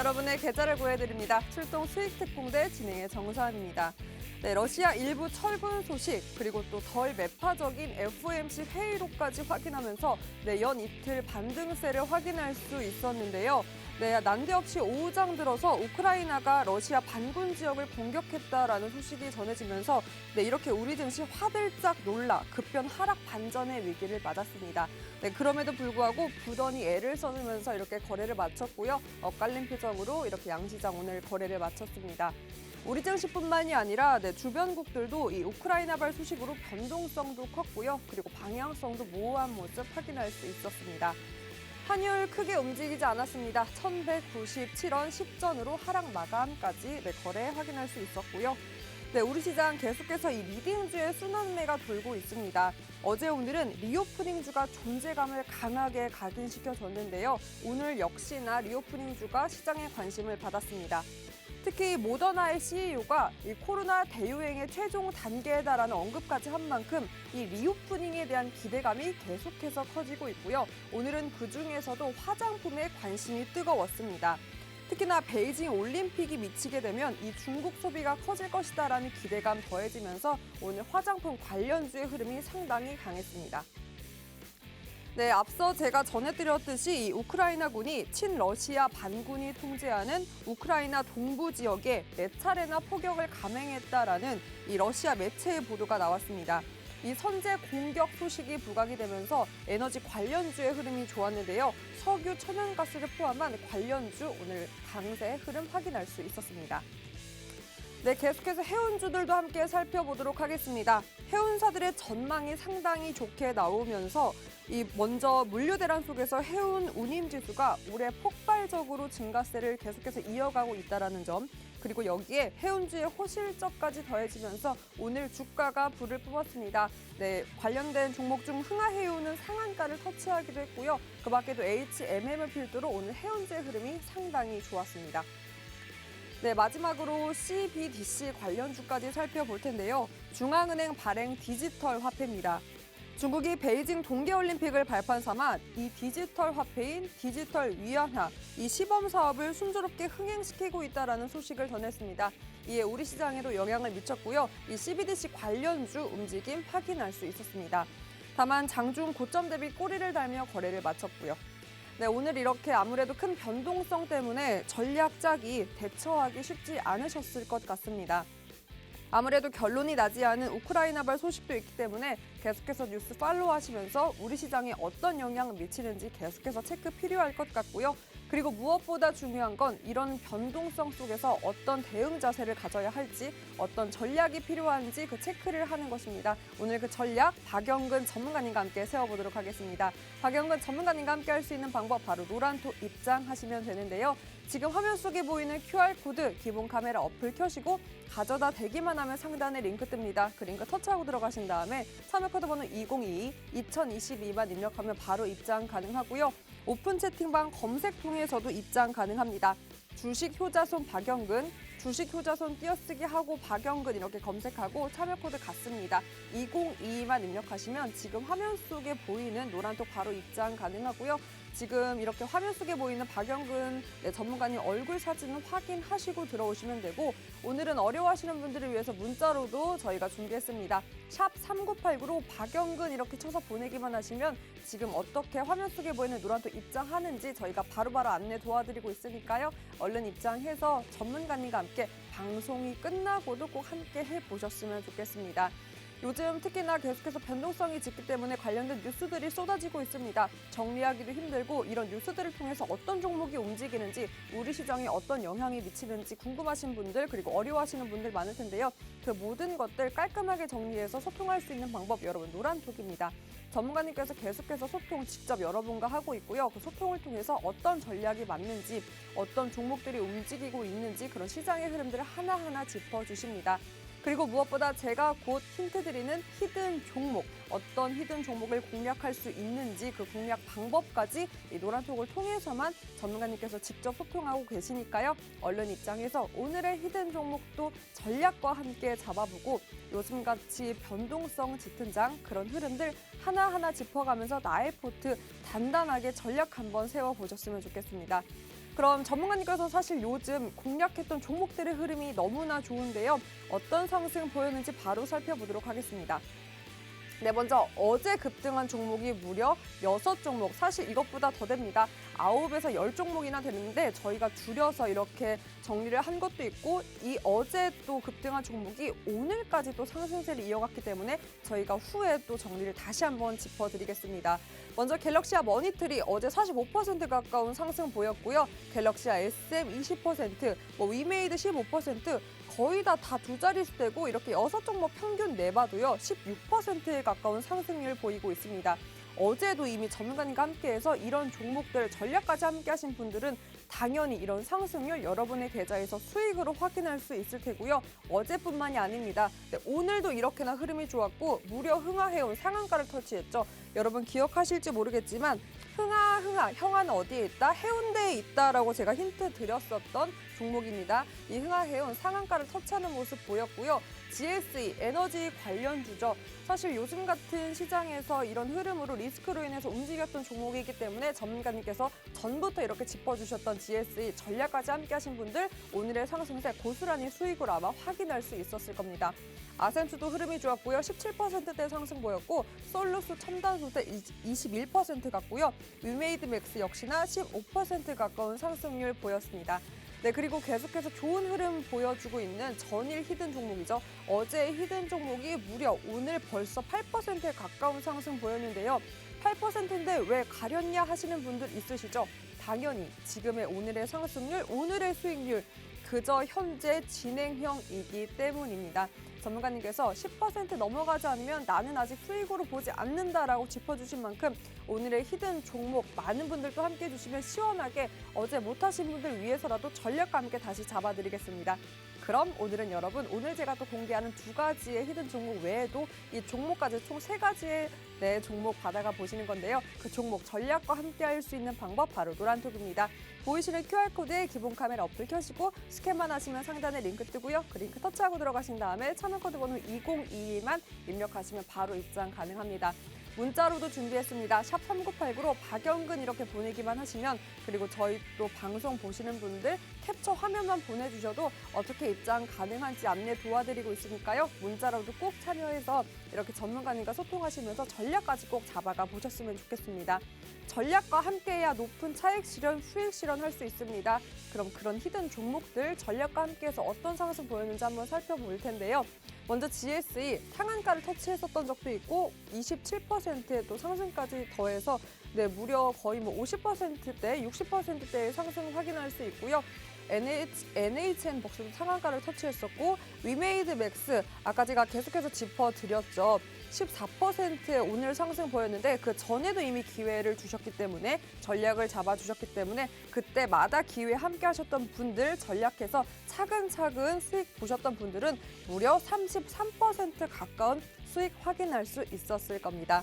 여러분의 계좌를 구해드립니다. 출동 수익 특공대 진행의 정수환입니다. 네, 러시아 일부 철군 소식 그리고 또 덜 매파적인 FOMC 회의록까지 확인하면서 연 이틀 반등세를 확인할 수 있었는데요. 난데없이 오후장 들어서 우크라이나가 러시아 반군 지역을 공격했다라는 소식이 전해지면서 이렇게 우리 증시 화들짝 놀라 급변 하락 반전의 위기를 맞았습니다. 그럼에도 불구하고 부단히 애를 써주면서 이렇게 거래를 마쳤고요. 엇갈린 표정으로 이렇게 양시장 오늘 거래를 마쳤습니다. 우리 증시뿐만이 아니라 주변국들도 이 우크라이나발 소식으로 변동성도 컸고요. 그리고 방향성도 모호한 모습 확인할 수 있었습니다. 환율 크게 움직이지 않았습니다. 1197원 10전으로 하락 마감까지 거래 확인할 수 있었고요. 우리 시장 계속해서 이 리딩주의 순환매가 돌고 있습니다. 어제 오늘은 리오프닝주가 존재감을 강하게 각인시켜줬는데요. 오늘 역시나 리오프닝주가 시장의 관심을 받았습니다. 특히 모더나의 CEO가 이 코로나 대유행의 최종 단계다라는 언급까지 한 만큼 이 리오프닝에 대한 기대감이 계속해서 커지고 있고요. 오늘은 그중에서도 화장품에 관심이 뜨거웠습니다. 특히나 베이징 올림픽이 미치게 되면 이 중국 소비가 커질 것이다라는 기대감 더해지면서 오늘 화장품 관련주의 흐름이 상당히 강했습니다. 앞서 제가 전해드렸듯이 이 우크라이나군이 친러시아 반군이 통제하는 우크라이나 동부 지역에 4차례나 포격을 감행했다라는 이 러시아 매체의 보도가 나왔습니다. 이 선제 공격 소식이 부각이 되면서 에너지 관련주의 흐름이 좋았는데요. 석유, 천연가스를 포함한 관련주 오늘 강세 흐름 확인할 수 있었습니다. 계속해서 해운주들도 함께 살펴보도록 하겠습니다. 해운사들의 전망이 상당히 좋게 나오면서 먼저 물류대란 속에서 해운 운임지수가 올해 폭발적으로 증가세를 계속해서 이어가고 있다는 점, 그리고 여기에 해운주의 호실적까지 더해지면서 오늘 주가가 불을 뿜었습니다. 관련된 종목 중 흥하해운은 상한가를 터치하기도 했고요. 그 밖에도 HMM을 필두로 오늘 해운주의 흐름이 상당히 좋았습니다. 마지막으로 CBDC 관련주까지 살펴볼 텐데요. 중앙은행 발행 디지털 화폐입니다. 중국이 베이징 동계올림픽을 발판 삼아 이 디지털 화폐인 디지털 위안화, 이 시범 사업을 순조롭게 흥행시키고 있다는 소식을 전했습니다. 이에 우리 시장에도 영향을 미쳤고요. 이 CBDC 관련주 움직임 확인할 수 있었습니다. 다만 장중 고점 대비 꼬리를 달며 거래를 마쳤고요. 오늘 이렇게 아무래도 큰 변동성 때문에 전략 짜기 대처하기 쉽지 않으셨을 것 같습니다. 아무래도 결론이 나지 않은 우크라이나발 소식도 있기 때문에 계속해서 뉴스 팔로우 하시면서 우리 시장에 어떤 영향을 미치는지 계속해서 체크 필요할 것 같고요. 그리고 무엇보다 중요한 건 이런 변동성 속에서 어떤 대응 자세를 가져야 할지, 어떤 전략이 필요한지 그 체크를 하는 것입니다. 오늘 그 전략 박영근 전문가님과 함께 세워보도록 하겠습니다. 박영근 전문가님과 함께 할 수 있는 방법 바로 노란톡 입장하시면 되는데요. 지금 화면 속에 보이는 QR코드 기본 카메라 어플 켜시고 가져다 대기만 하면 상단에 링크 뜹니다. 그 링크 터치하고 들어가신 다음에 참여 코드 번호 2022만 입력하면 바로 입장 가능하고요. 오픈 채팅방 검색 통해서도 입장 가능합니다. 주식 효자손 박영근, 주식 효자손 띄어쓰기 하고 박영근 이렇게 검색하고 참여 코드 같습니다. 2022만 입력하시면 지금 화면 속에 보이는 노란톡 바로 입장 가능하고요. 지금 이렇게 화면 속에 보이는 박영근 전문가님 얼굴 사진은 확인하시고 들어오시면 되고 오늘은 어려워하시는 분들을 위해서 문자로도 저희가 준비했습니다. 샵 3989로 박영근 이렇게 쳐서 보내기만 하시면 지금 어떻게 화면 속에 보이는 노란톡 입장하는지 저희가 바로바로 안내 도와드리고 있으니까요. 얼른 입장해서 전문가님과 함께 방송이 끝나고도 꼭 함께 해보셨으면 좋겠습니다. 요즘 특히나 계속해서 변동성이 짙기 때문에 관련된 뉴스들이 쏟아지고 있습니다. 정리하기도 힘들고 이런 뉴스들을 통해서 어떤 종목이 움직이는지 우리 시장에 어떤 영향이 미치는지 궁금하신 분들 그리고 어려워하시는 분들 많을 텐데요. 그 모든 것들 깔끔하게 정리해서 소통할 수 있는 방법 여러분 노란톡입니다. 전문가님께서 계속해서 소통 직접 여러분과 하고 있고요. 그 소통을 통해서 어떤 전략이 맞는지 어떤 종목들이 움직이고 있는지 그런 시장의 흐름들을 하나하나 짚어주십니다. 그리고 무엇보다 제가 곧 힌트 드리는 히든 종목, 어떤 히든 종목을 공략할 수 있는지 그 공략 방법까지 이 노란톡을 통해서만 전문가님께서 직접 소통하고 계시니까요. 얼른 입장해서 오늘의 히든 종목도 전략과 함께 잡아보고 요즘같이 변동성 짙은 장 그런 흐름들 하나하나 짚어가면서 나의 포트 단단하게 전략 한번 세워보셨으면 좋겠습니다. 그럼 전문가님께서 사실 요즘 공략했던 종목들의 흐름이 너무나 좋은데요. 어떤 상승 보였는지 바로 살펴보도록 하겠습니다. 네, 먼저 어제 급등한 종목이 무려 6종목, 사실 이것보다 더 됩니다. 9에서 10종목이나 되는데 저희가 줄여서 이렇게 정리를 한 것도 있고 이 어제 또 급등한 종목이 오늘까지 또 상승세를 이어갔기 때문에 저희가 후에 또 정리를 다시 한번 짚어드리겠습니다. 먼저 갤럭시아 머니트리 어제 45% 가까운 상승 보였고요. 갤럭시아 SM 20%, 위메이드 15%, 거의 다 두 자릿수되고 이렇게 6종목 평균 내봐도요 16%에 가까운 상승률 보이고 있습니다. 어제도 이미 전문가님과 함께해서 이런 종목들 전략까지 함께하신 분들은 당연히 이런 상승률 여러분의 계좌에서 수익으로 확인할 수 있을 테고요. 어제뿐만이 아닙니다. 네, 오늘도 이렇게나 흐름이 좋았고 무려 흥하해온 상한가를 터치했죠. 여러분 기억하실지 모르겠지만 흥하, 형아는 어디에 있다? 해운대에 있다라고 제가 힌트 드렸었던 종목입니다. 이 흥하해온 상한가를 터치하는 모습 보였고요. GSE, 에너지 관련주죠. 사실 요즘 같은 시장에서 이런 흐름으로 리스크로 인해서 움직였던 종목이기 때문에 전문가님께서 전부터 이렇게 짚어주셨던 GSE 전략까지 함께 하신 분들 오늘의 상승세 고스란히 수익으로 아마 확인할 수 있었을 겁니다. 아셈수도 흐름이 좋았고요. 17%대 상승 보였고 솔루스 첨단소재 21% 같고요. 위메이드 맥스 역시나 15% 가까운 상승률 보였습니다. 네, 그리고 계속해서 좋은 흐름 보여주고 있는 전일 히든 종목이죠. 어제 히든 종목이 무려 오늘 벌써 8%에 가까운 상승 보였는데요. 8%인데 왜 가렸냐 하시는 분들 있으시죠? 당연히 지금의 오늘의 상승률, 오늘의 수익률 그저 현재 진행형이기 때문입니다. 전문가님께서 10% 넘어가지 않으면 나는 아직 수익으로 보지 않는다라고 짚어주신 만큼 오늘의 히든 종목 많은 분들도 함께 해주시면 시원하게 어제 못하신 분들 위해서라도 전략과 함께 다시 잡아드리겠습니다. 그럼 오늘은 여러분 오늘 제가 또 공개하는 2가지의 히든 종목 외에도 이 종목까지 총 3가지의 종목 받아가 보시는 건데요. 그 종목 전략과 함께 할 수 있는 방법 바로 노란톡입니다. 보이시는 QR코드에 기본 카메라 어플 켜시고 스캔만 하시면 상단에 링크 뜨고요. 그 링크 터치하고 들어가신 다음에 참여코드 번호 2022만 입력하시면 바로 입장 가능합니다. 문자로도 준비했습니다. 샵 3989로 박영근 이렇게 보내기만 하시면 그리고 저희 또 방송 보시는 분들 캡처 화면만 보내주셔도 어떻게 입장 가능한지 안내 도와드리고 있으니까요. 문자로도 꼭 참여해서 이렇게 전문가님과 소통하시면서 전략까지 꼭 잡아가 보셨으면 좋겠습니다. 전략과 함께해야 높은 차익 실현, 수익 실현할 수 있습니다. 그럼 그런 히든 종목들 전략과 함께해서 어떤 상승 보였는지 한번 살펴볼 텐데요. 먼저 GSE 상한가를 터치했었던 적도 있고 27%의 또 상승까지 더해서 무려 거의 50%대, 60%대의 상승 확인할 수 있고요. NHN 복수도 상한가를 터치했었고 위메이드 맥스 아까 제가 계속해서 짚어드렸죠. 14%의 오늘 상승 보였는데 그 전에도 이미 기회를 주셨기 때문에 전략을 잡아주셨기 때문에 그때마다 기회 함께 하셨던 분들 전략해서 차근차근 수익 보셨던 분들은 무려 33% 가까운 수익 확인할 수 있었을 겁니다.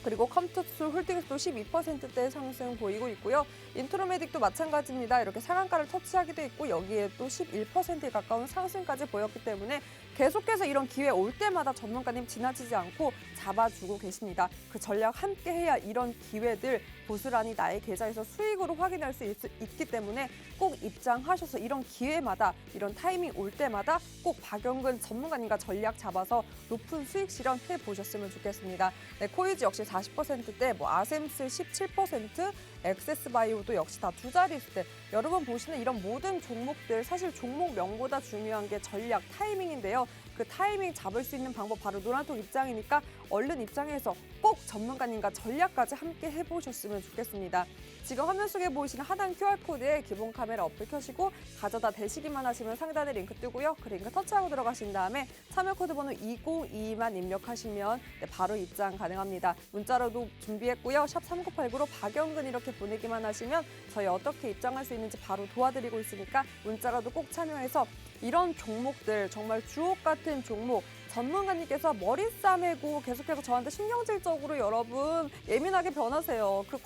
그리고 컴투스 홀딩스도 12%대 상승 보이고 있고요. 인트로메딕도 마찬가지입니다. 이렇게 상한가를 터치하기도 했고 여기에 또 11%에 가까운 상승까지 보였기 때문에 계속해서 이런 기회 올 때마다 전문가님 지나치지 않고 잡아주고 계십니다. 그 전략 함께 해야 이런 기회들 고스란히 나의 계좌에서 수익으로 확인할 수 있기 때문에 꼭 입장하셔서 이런 기회마다 이런 타이밍 올 때마다 꼭 박영근 전문가님과 전략 잡아서 높은 수익 실현해 보셨으면 좋겠습니다. 네, 코이즈 역시 40%대, 아셈스 17%, 엑세스바이오도 역시 다 두 자릿수대. 여러분 보시는 이런 모든 종목들 사실 종목명보다 중요한 게 전략 타이밍인데요. 그 타이밍 잡을 수 있는 방법 바로 노란톡 입장이니까 얼른 입장해서 꼭 전문가님과 전략까지 함께 해보셨으면 좋겠습니다. 지금 화면 속에 보이시는 하단 QR코드에 기본 카메라 어플 켜시고 가져다 대시기만 하시면 상단에 링크 뜨고요. 그 링크 터치하고 들어가신 다음에 참여 코드 번호 2022만 입력하시면 바로 입장 가능합니다. 문자로도 준비했고요. 샵 3989로 박영근 이렇게 보내기만 하시면 저희 어떻게 입장할 수 있는지 바로 도와드리고 있으니까 문자라도 꼭 참여해서 이런 종목들 정말 주옥 같은 종목 전문가님께서 머리 싸매고 계속해서 저한테 신경질적으로 여러분 예민하게 변하세요. 그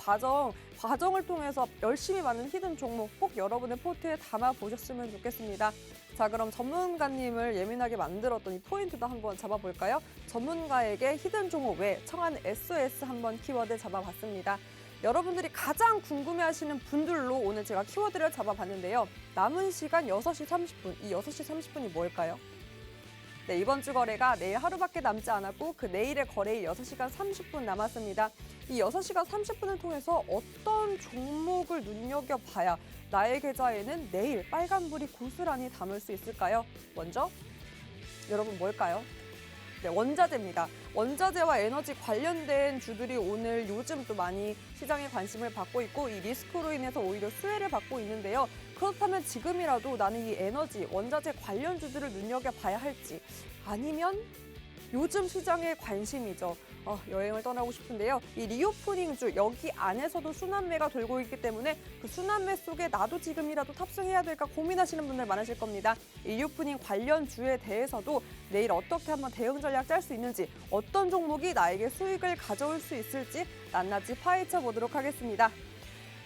과정을 통해서 열심히 많은 히든 종목 꼭 여러분의 포트에 담아 보셨으면 좋겠습니다. 자, 그럼 전문가님을 예민하게 만들었던 이 포인트도 한번 잡아볼까요? 전문가에게 히든 종목 외 청한 SOS 한번 키워드 잡아봤습니다. 여러분들이 가장 궁금해하시는 분들로 오늘 제가 키워드를 잡아봤는데요. 남은 시간 6시 30분, 이 6시 30분이 뭘까요? 네, 이번 주 거래가 내일 하루밖에 남지 않았고 그 내일의 거래일 6시간 30분 남았습니다. 이 6시간 30분을 통해서 어떤 종목을 눈여겨봐야 나의 계좌에는 내일 빨간불이 고스란히 담을 수 있을까요? 먼저 여러분 뭘까요? 네, 원자재입니다. 원자재와 에너지 관련된 주들이 오늘 요즘 또 많이 시장에 관심을 받고 있고 이 리스크로 인해서 오히려 수혜를 받고 있는데요. 그렇다면 지금이라도 나는 이 에너지, 원자재 관련 주들을 눈여겨봐야 할지 아니면 요즘 시장의 관심이죠. 여행을 떠나고 싶은데요. 이 리오프닝주 여기 안에서도 순환매가 돌고 있기 때문에 그 순환매 속에 나도 지금이라도 탑승해야 될까 고민하시는 분들 많으실 겁니다. 이 리오프닝 관련 주에 대해서도 내일 어떻게 한번 대응 전략 짤 수 있는지 어떤 종목이 나에게 수익을 가져올 수 있을지 낱낱이 파헤쳐 보도록 하겠습니다.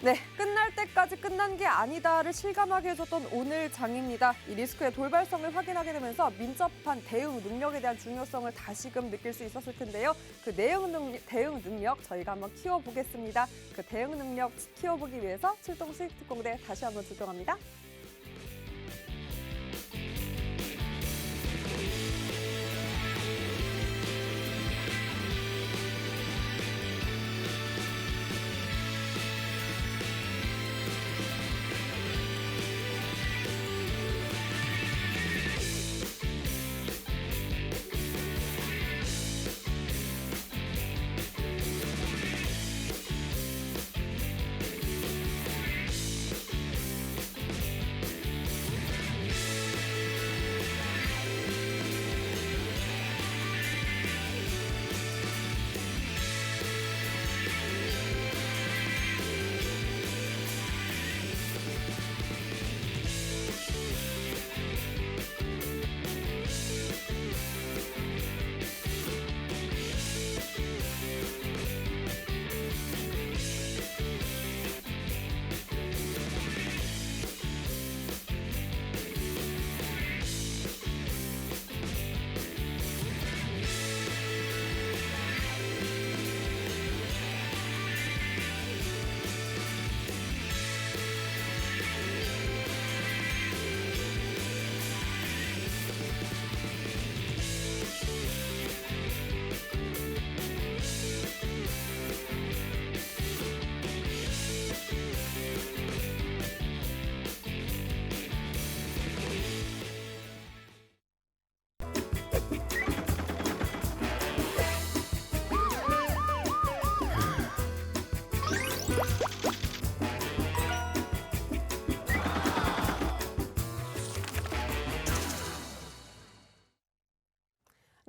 네, 끝날 때까지 끝난 게 아니다를 실감하게 해줬던 오늘 장입니다. 이 리스크의 돌발성을 확인하게 되면서 민첩한 대응 능력에 대한 중요성을 다시금 느낄 수 있었을 텐데요. 그 대응 능력 저희가 한번 키워보겠습니다. 그 대응 능력 키워보기 위해서 출동 수익특공대 다시 한번 출동합니다.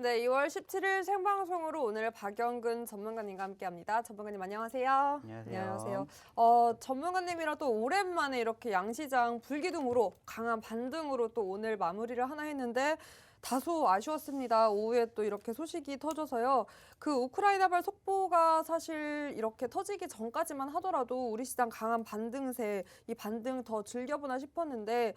네, 2월 17일 생방송으로 오늘 박영근 전문가님과 함께합니다. 전문가님 안녕하세요. 안녕하세요. 전문가님이랑 또 오랜만에 이렇게 양시장 불기둥으로 강한 반등으로 또 오늘 마무리를 하나 했는데 다소 아쉬웠습니다. 오후에 또 이렇게 소식이 터져서요. 그 우크라이나발 속보가 사실 이렇게 터지기 전까지만 하더라도 우리 시장 강한 반등세, 이 반등 더 즐겨보나 싶었는데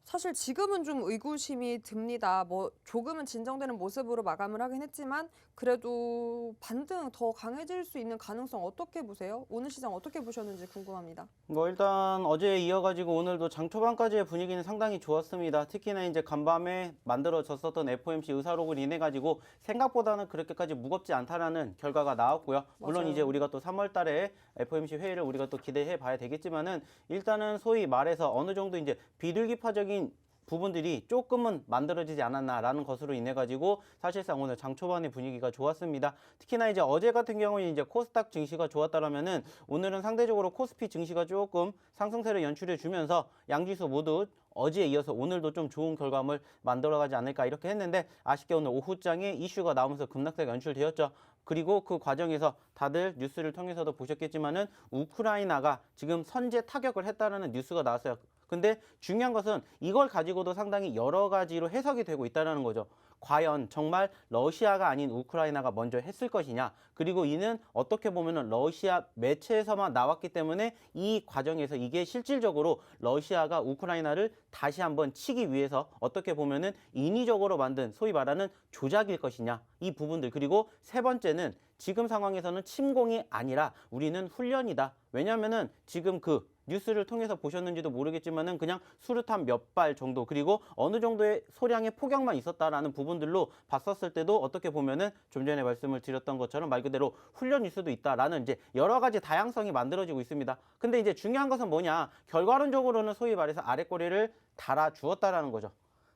사실 지금은 좀 의구심이 듭니다. 뭐 조금은 진정되는 모습으로 마감을 하긴 했지만 그래도 반등 더 강해질 수 있는 가능성 어떻게 보세요? 오늘 시장 어떻게 보셨는지 궁금합니다. 일단 어제 이어가지고 오늘도 장 초반까지의 분위기는 상당히 좋았습니다. 특히나 이제 간밤에 만들어졌었던 FOMC 의사록을 인해 가지고 생각보다는 그렇게까지 무겁지 않다라는 결과가 나왔고요. 물론 맞아요. 이제 우리가 또 3월 달에 FOMC 회의를 우리가 또 기대해 봐야 되겠지만은 일단은 소위 말해서 어느 정도 이제 비둘기파적인 부분들이 조금은 만들어지지 않았나라는 것으로 인해 가지고 사실상 오늘 장 초반의 분위기가 좋았습니다. 특히나 이제 어제 같은 경우에 이제 코스닥 증시가 좋았다라면은 오늘은 상대적으로 코스피 증시가 조금 상승세를 연출해 주면서 양지수 모두 어제에 이어서 오늘도 좀 좋은 결과물 만들어가지 않을까 이렇게 했는데 아쉽게 오늘 오후장에 이슈가 나오면서 급락세가 연출되었죠. 그리고 그 과정에서 다들 뉴스를 통해서도 보셨겠지만은 우크라이나가 지금 선제 타격을 했다라는 뉴스가 나왔어요. 근데 중요한 것은 이걸 가지고도 상당히 여러 가지로 해석이 되고 있다는 거죠. 과연 정말 러시아가 아닌 우크라이나가 먼저 했을 것이냐. 그리고 이는 어떻게 보면은 러시아 매체에서만 나왔기 때문에 이 과정에서 이게 실질적으로 러시아가 우크라이나를 다시 한번 치기 위해서 어떻게 보면은 인위적으로 만든 소위 말하는 조작일 것이냐. 이 부분들. 그리고 세 번째는 지금 상황에서는 침공이 아니라 우리는 훈련이다. 왜냐하면은 지금 그 뉴스를 통해서 보셨는지도 모르겠지만은 그냥 수류탄 몇 발 정도 그리고 어느 정도의 소량의 포격만 있었다라는 부분들로 봤었을 때도 어떻게 보면은 좀 전에 말씀을 드렸던 것처럼 말 그대로 훈련일 수도 있다라는 이제 여러 가지 다양성이 만들어지고 있습니다. 근데 이제 중요한 것은 뭐냐? 결과론적으로는 소위 말해서 아랫꼬리를 달아 주었다라는 거죠.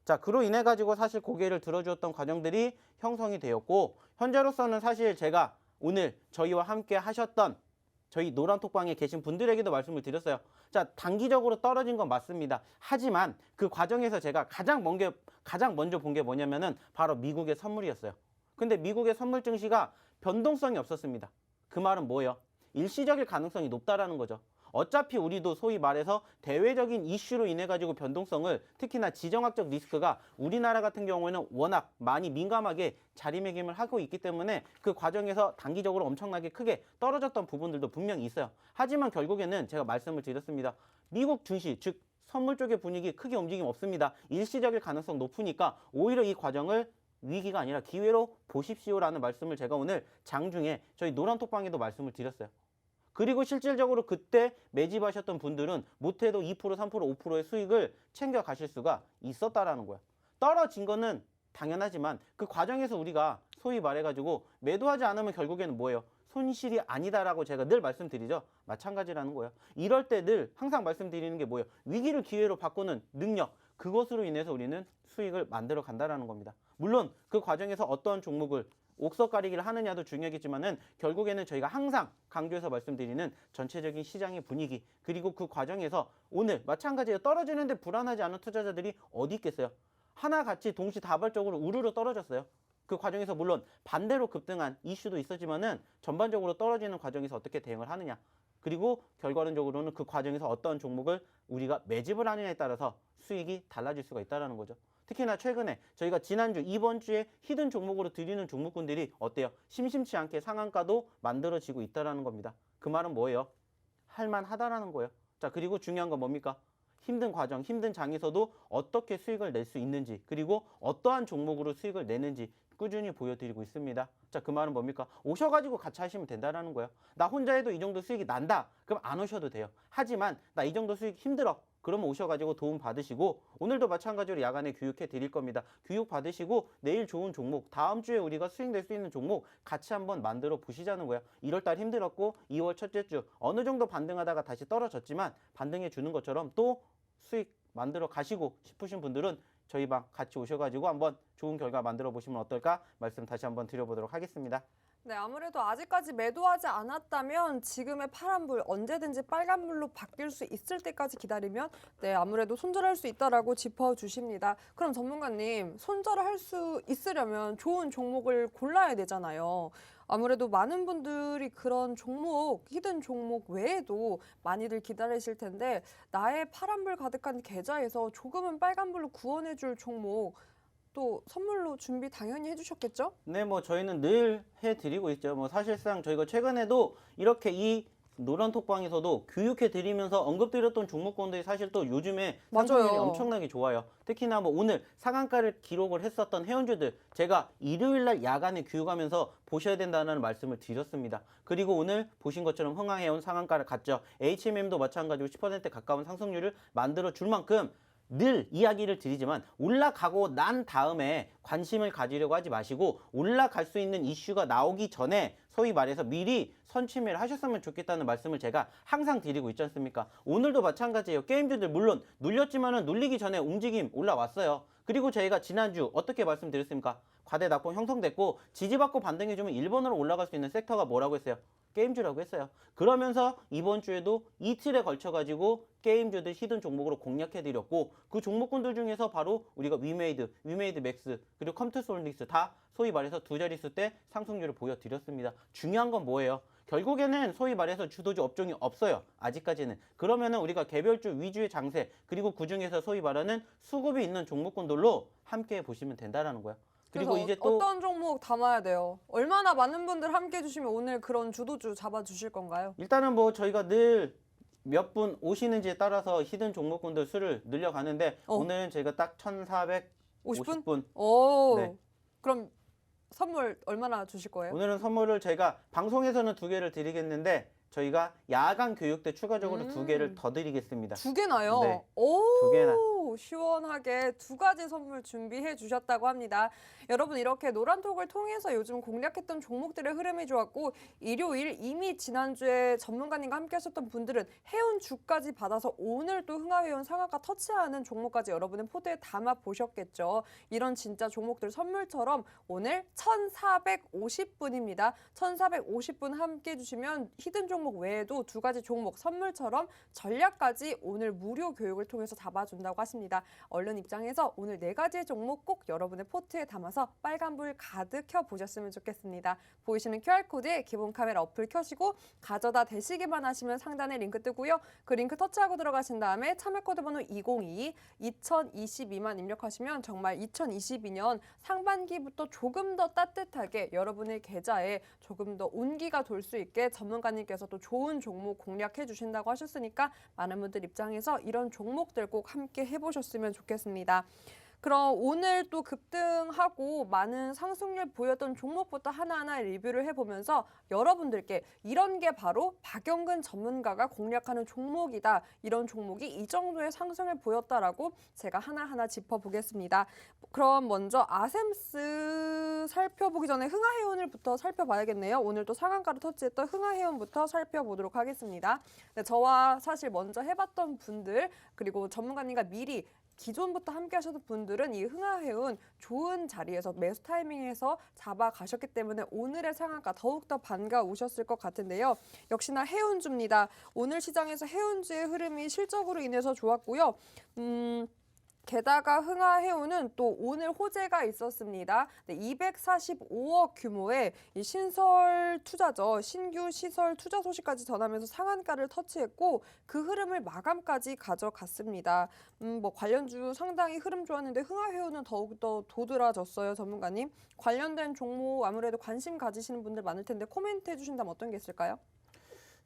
자, 그로 인해 가지고 사실 고개를 들어주었던 과정들이 형성이 되었고 현재로서는 사실 제가 오늘 저희와 함께 하셨던 저희 노란톡방에 계신 분들에게도 말씀을 드렸어요. 자, 단기적으로 떨어진 건 맞습니다. 하지만 그 과정에서 제가 가장 먼저 본 게 뭐냐면은 바로 미국의 선물이었어요. 근데 미국의 선물 증시가 변동성이 없었습니다. 그 말은 뭐예요? 일시적일 가능성이 높다라는 거죠. 어차피 우리도 소위 말해서 대외적인 이슈로 인해 가지고 변동성을 특히나 지정학적 리스크가 우리나라 같은 경우에는 워낙 많이 민감하게 자리매김을 하고 있기 때문에 그 과정에서 단기적으로 엄청나게 크게 떨어졌던 부분들도 분명히 있어요. 하지만 결국에는 제가 말씀을 드렸습니다. 미국 증시 즉 선물 쪽의 분위기 크게 움직임 없습니다. 일시적일 가능성 높으니까 오히려 이 과정을 위기가 아니라 기회로 보십시오라는 말씀을 제가 오늘 장중에 저희 노란톡방에도 말씀을 드렸어요. 그리고 실질적으로 그때 매집하셨던 분들은 못해도 2%, 3%, 5%의 수익을 챙겨 가실 수가 있었다라는 거야. 떨어진 거는 당연하지만 그 과정에서 우리가 소위 말해가지고 매도하지 않으면 결국에는 뭐예요? 손실이 아니다라고 제가 늘 말씀드리죠. 마찬가지라는 거예요. 이럴 때 늘 항상 말씀드리는 게 뭐예요? 위기를 기회로 바꾸는 능력. 그것으로 인해서 우리는 수익을 만들어 간다라는 겁니다. 물론 그 과정에서 어떠한 종목을 옥석 가리기를 하느냐도 중요하겠지만은 결국에는 저희가 항상 강조해서 말씀드리는 전체적인 시장의 분위기 그리고 그 과정에서 오늘 마찬가지로 떨어지는데 불안하지 않은 투자자들이 어디 있겠어요? 하나같이 동시다발적으로 우르르 떨어졌어요. 그 과정에서 물론 반대로 급등한 이슈도 있었지만은 전반적으로 떨어지는 과정에서 어떻게 대응을 하느냐 그리고 결과론적으로는 그 과정에서 어떤 종목을 우리가 매집을 하느냐에 따라서 수익이 달라질 수가 있다는 거죠. 특히나 최근에 저희가 지난주 이번 주에 히든 종목으로 드리는 종목군들이 어때요? 심심치 않게 상한가도 만들어지고 있다는 겁니다. 그 말은 뭐예요? 할만하다라는 거예요. 자, 그리고 중요한 건 뭡니까? 힘든 과정, 힘든 장에서도 어떻게 수익을 낼 수 있는지 그리고 어떠한 종목으로 수익을 내는지 꾸준히 보여드리고 있습니다. 자, 그 말은 뭡니까? 오셔가지고 같이 하시면 된다는 거예요. 나 혼자 해도 이 정도 수익이 난다. 그럼 안 오셔도 돼요. 하지만 나 이 정도 수익 힘들어. 그러면 오셔가지고 도움 받으시고 오늘도 마찬가지로 야간에 교육해 드릴 겁니다. 교육 받으시고 내일 좋은 종목, 다음 주에 우리가 수익 낼 수 있는 종목 같이 한번 만들어 보시자는 거예요. 1월달 힘들었고 2월 첫째 주 어느 정도 반등하다가 다시 떨어졌지만 반등해 주는 것처럼 또 수익 만들어 가시고 싶으신 분들은 저희 방 같이 오셔가지고 한번 좋은 결과 만들어 보시면 어떨까 말씀 다시 한번 드려보도록 하겠습니다. 네, 아무래도 아직까지 매도하지 않았다면 지금의 파란불 언제든지 빨간불로 바뀔 수 있을 때까지 기다리면 네, 아무래도 손절할 수 있다라고 짚어주십니다. 그럼 전문가님, 손절을 할 수 있으려면 좋은 종목을 골라야 되잖아요. 아무래도 많은 분들이 그런 종목, 히든 종목 외에도 많이들 기다리실 텐데 나의 파란불 가득한 계좌에서 조금은 빨간불로 구원해줄 종목 또 선물로 준비 당연히 해주셨겠죠? 네, 뭐 저희는 늘 해드리고 있죠. 뭐 사실상 저희가 최근에도 이렇게 이 노란톡방에서도 교육해 드리면서 언급드렸던 종목군들이 사실 또 요즘에 상승률이 맞아요. 엄청나게 좋아요. 특히나 뭐 오늘 상한가를 기록을 했었던 회원주들 제가 일요일날 야간에 교육하면서 보셔야 된다는 말씀을 드렸습니다. 그리고 오늘 보신 것처럼 흥황해온 상한가를 갔죠. HMM도 마찬가지로 10% 가까운 상승률을 만들어 줄 만큼 늘 이야기를 드리지만 올라가고 난 다음에 관심을 가지려고 하지 마시고 올라갈 수 있는 이슈가 나오기 전에 소위 말해서 미리 선취매를 하셨으면 좋겠다는 말씀을 제가 항상 드리고 있지 않습니까? 오늘도 마찬가지예요. 게임주들 물론 눌렸지만은 눌리기 전에 움직임 올라왔어요. 그리고 저희가 지난주 어떻게 말씀드렸습니까? 과대 낙폭 형성됐고 지지받고 반등해주면 1번으로 올라갈 수 있는 섹터가 뭐라고 했어요? 게임주라고 했어요. 그러면서 이번 주에도 이틀에 걸쳐가지고 게임주들 히든 종목으로 공략해드렸고 그 종목군들 중에서 바로 우리가 위메이드 맥스 그리고 컴투스홀딩스 다 소위 말해서 두 자릿수 때 상승률을 보여드렸습니다. 중요한 건 뭐예요? 결국에는 소위 말해서 주도주 업종이 없어요. 아직까지는. 그러면은 우리가 개별주 위주의 장세 그리고 그 중에서 소위 말하는 수급이 있는 종목군들로 함께 보시면 된다라는 거야. 그리고 그래서 이제 또 어떤 종목 담아야 돼요? 얼마나 많은 분들 함께 해주시면 오늘 그런 주도주 잡아주실 건가요? 일단은 뭐 저희가 늘 몇 분 오시는지에 따라서 히든 종목군들 수를 늘려가는데 오늘은 저희가 딱 1450분 50분? 오, 네. 그럼 선물 얼마나 주실 거예요? 오늘은 선물을 제가 방송에서는 2개를 드리겠는데 저희가 야간 교육 때 추가적으로 2개를 더 드리겠습니다. 2개나요? 네, 오, 2개나. 시원하게 2가지 선물 준비해 주셨다고 합니다. 여러분 이렇게 노란톡을 통해서 요즘 공략했던 종목들의 흐름이 좋았고 일요일 이미 지난주에 전문가님과 함께 하셨던 분들은 해운주까지 받아서 오늘 또 흥하해운 상한가 터치하는 종목까지 여러분의 포드에 담아 보셨겠죠. 이런 진짜 종목들 선물처럼 오늘 1,450분입니다. 1,450분 함께 해주시면 히든 종목 외에도 2가지 종목 선물처럼 전략까지 오늘 무료 교육을 통해서 잡아준다고 하십니다. 얼른 입장해서 오늘 4가지의 종목 꼭 여러분의 포트에 담아서 빨간불 가득 켜보셨으면 좋겠습니다. 보이시는 QR코드에 기본 카메라 어플 켜시고 가져다 대시기만 하시면 상단에 링크 뜨고요. 그 링크 터치하고 들어가신 다음에 참여코드 번호 2022, 2022만 입력하시면 정말 2022년 상반기부터 조금 더 따뜻하게 여러분의 계좌에 조금 더 온기가 돌 수 있게 전문가님께서 또 좋은 종목 공략해 주신다고 하셨으니까 많은 분들 입장에서 이런 종목들 꼭 함께 해보셨으면 좋겠습니다. 그럼 오늘 또 급등하고 많은 상승률 보였던 종목부터 하나하나 리뷰를 해보면서 여러분들께 이런 게 바로 박영근 전문가가 공략하는 종목이다. 이런 종목이 이 정도의 상승을 보였다라고 제가 하나하나 짚어보겠습니다. 그럼 먼저 아셈스 살펴보기 전에 흥하해운을부터 살펴봐야겠네요. 오늘 또 상한가를 터치했던 흥하해운부터 살펴보도록 하겠습니다. 네, 저와 사실 먼저 해봤던 분들 그리고 전문가님과 미리 기존부터 함께 하셨던 분들은 이 흥하해운 좋은 자리에서 매수 타이밍에서 잡아가셨기 때문에 오늘의 상한가 더욱더 반가우셨을 것 같은데요. 역시나 해운주입니다. 오늘 시장에서 해운주의 흐름이 실적으로 인해서 좋았고요. 게다가 흥하해운은 또 오늘 호재가 있었습니다. 네, 245억 규모의 이 신설 투자죠. 신규 시설 투자 소식까지 전하면서 상한가를 터치했고 그 흐름을 마감까지 가져갔습니다. 뭐 관련주 상당히 흐름 좋았는데 흥하해운은 더욱더 도드라졌어요. 전문가님. 관련된 종목 아무래도 관심 가지시는 분들 많을 텐데 코멘트 해주신다면 어떤 게 있을까요?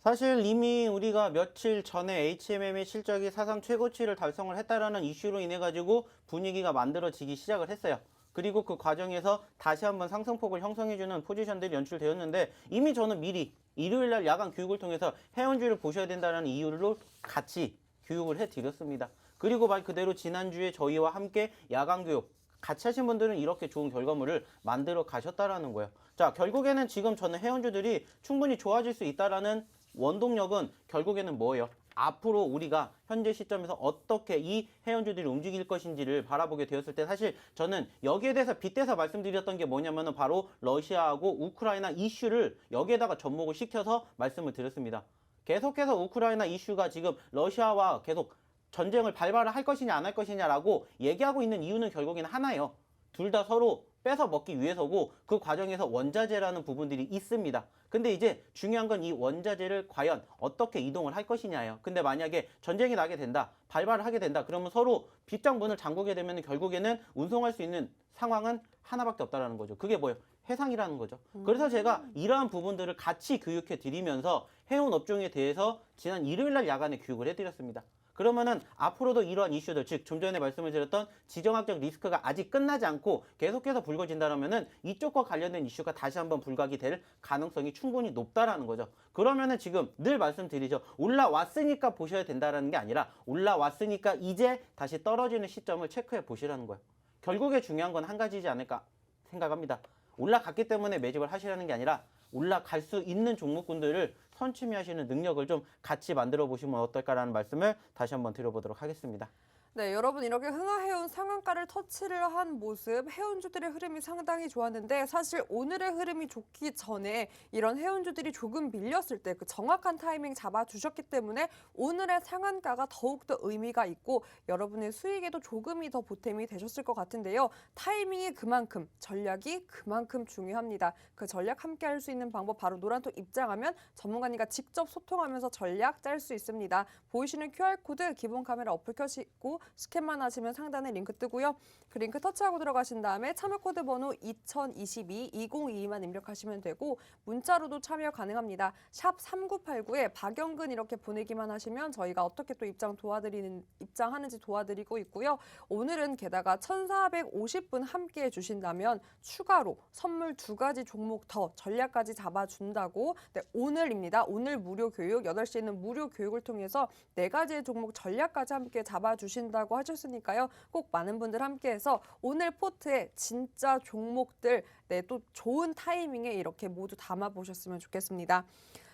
사실 이미 우리가 며칠 전에 HMM의 실적이 사상 최고치를 달성을 했다라는 이슈로 인해 가지고 분위기가 만들어지기 시작을 했어요. 그리고 그 과정에서 다시 한번 상승폭을 형성해주는 포지션들이 연출되었는데 이미 저는 미리 일요일 날 야간 교육을 통해서 해운주를 보셔야 된다는 이유로 같이 교육을 해드렸습니다. 그리고 말 그대로 지난주에 저희와 함께 야간 교육 같이 하신 분들은 이렇게 좋은 결과물을 만들어 가셨다라는 거예요. 자, 결국에는 지금 저는 해운주들이 충분히 좋아질 수 있다라는 원동력은 결국에는 뭐예요? 앞으로 우리가 현재 시점에서 어떻게 이 해운주들이 움직일 것인지를 바라보게 되었을 때 사실 저는 여기에 대해서 빗대서 말씀드렸던 게 뭐냐면은 바로 러시아하고 우크라이나 이슈를 여기에다가 접목을 시켜서 말씀을 드렸습니다. 계속해서 우크라이나 이슈가 지금 러시아와 계속 전쟁을 발발을 할 것이냐 안 할 것이냐라고 얘기하고 있는 이유는 결국에는 하나예요. 둘 다 서로 뺏어 먹기 위해서고 그 과정에서 원자재라는 부분들이 있습니다. 근데 이제 중요한 건 이 원자재를 과연 어떻게 이동을 할 것이냐예요. 근데 만약에 전쟁이 나게 된다, 발발을 하게 된다, 그러면 서로 빗장 문을 잠그게 되면 결국에는 운송할 수 있는 상황은 하나밖에 없다라는 거죠. 그게 뭐예요? 해상이라는 거죠. 그래서 제가 이러한 부분들을 같이 교육해 드리면서 해운 업종에 대해서 지난 일요일 날 야간에 교육을 해드렸습니다. 그러면은 앞으로도 이러한 이슈들, 즉 좀 전에 말씀을 드렸던 지정학적 리스크가 아직 끝나지 않고 계속해서 불거진다면은 이쪽과 관련된 이슈가 다시 한번 불각이 될 가능성이 충분히 높다라는 거죠. 그러면은 지금 늘 말씀드리죠. 올라왔으니까 보셔야 된다라는 게 아니라 올라왔으니까 이제 다시 떨어지는 시점을 체크해 보시라는 거예요. 결국에 중요한 건 한 가지지 않을까 생각합니다. 올라갔기 때문에 매집을 하시라는 게 아니라 올라갈 수 있는 종목군들을 선취하시는 능력을 좀 같이 만들어 보시면 어떨까라는 말씀을 다시 한번 드려보도록 하겠습니다. 네, 여러분 이렇게 흥하해운 상한가를 터치를 한 모습, 해운주들의 흐름이 상당히 좋았는데 사실 오늘의 흐름이 좋기 전에 이런 해운주들이 조금 밀렸을 때 그 정확한 타이밍 잡아주셨기 때문에 오늘의 상한가가 더욱더 의미가 있고 여러분의 수익에도 조금이 더 보탬이 되셨을 것 같은데요. 타이밍이 그만큼, 전략이 그만큼 중요합니다. 그 전략 함께 할 수 있는 방법 바로 노란톡 입장하면 전문가님과 직접 소통하면서 전략 짤 수 있습니다. 보이시는 QR코드 기본 카메라 어플 켜시고 스캔만 하시면 상단에 링크 뜨고요. 그 링크 터치하고 들어가신 다음에 참여 코드 번호 2022-2022만 입력하시면 되고 문자로도 참여 가능합니다. 샵 3989에 박영근 이렇게 보내기만 하시면 저희가 어떻게 또 입장하는지 도와드리고 있고요. 오늘은 게다가 1,450분 함께 해주신다면 추가로 선물 2가지 종목 더 전략까지 잡아준다고 네, 오늘입니다. 오늘 무료 교육, 8시에는 무료 교육을 통해서 4가지의 종목 전략까지 함께 잡아주신다고 하셨으니까요. 꼭 많은 분들 함께해서 오늘 포트에 진짜 종목들 네, 또 좋은 타이밍에 이렇게 모두 담아보셨으면 좋겠습니다.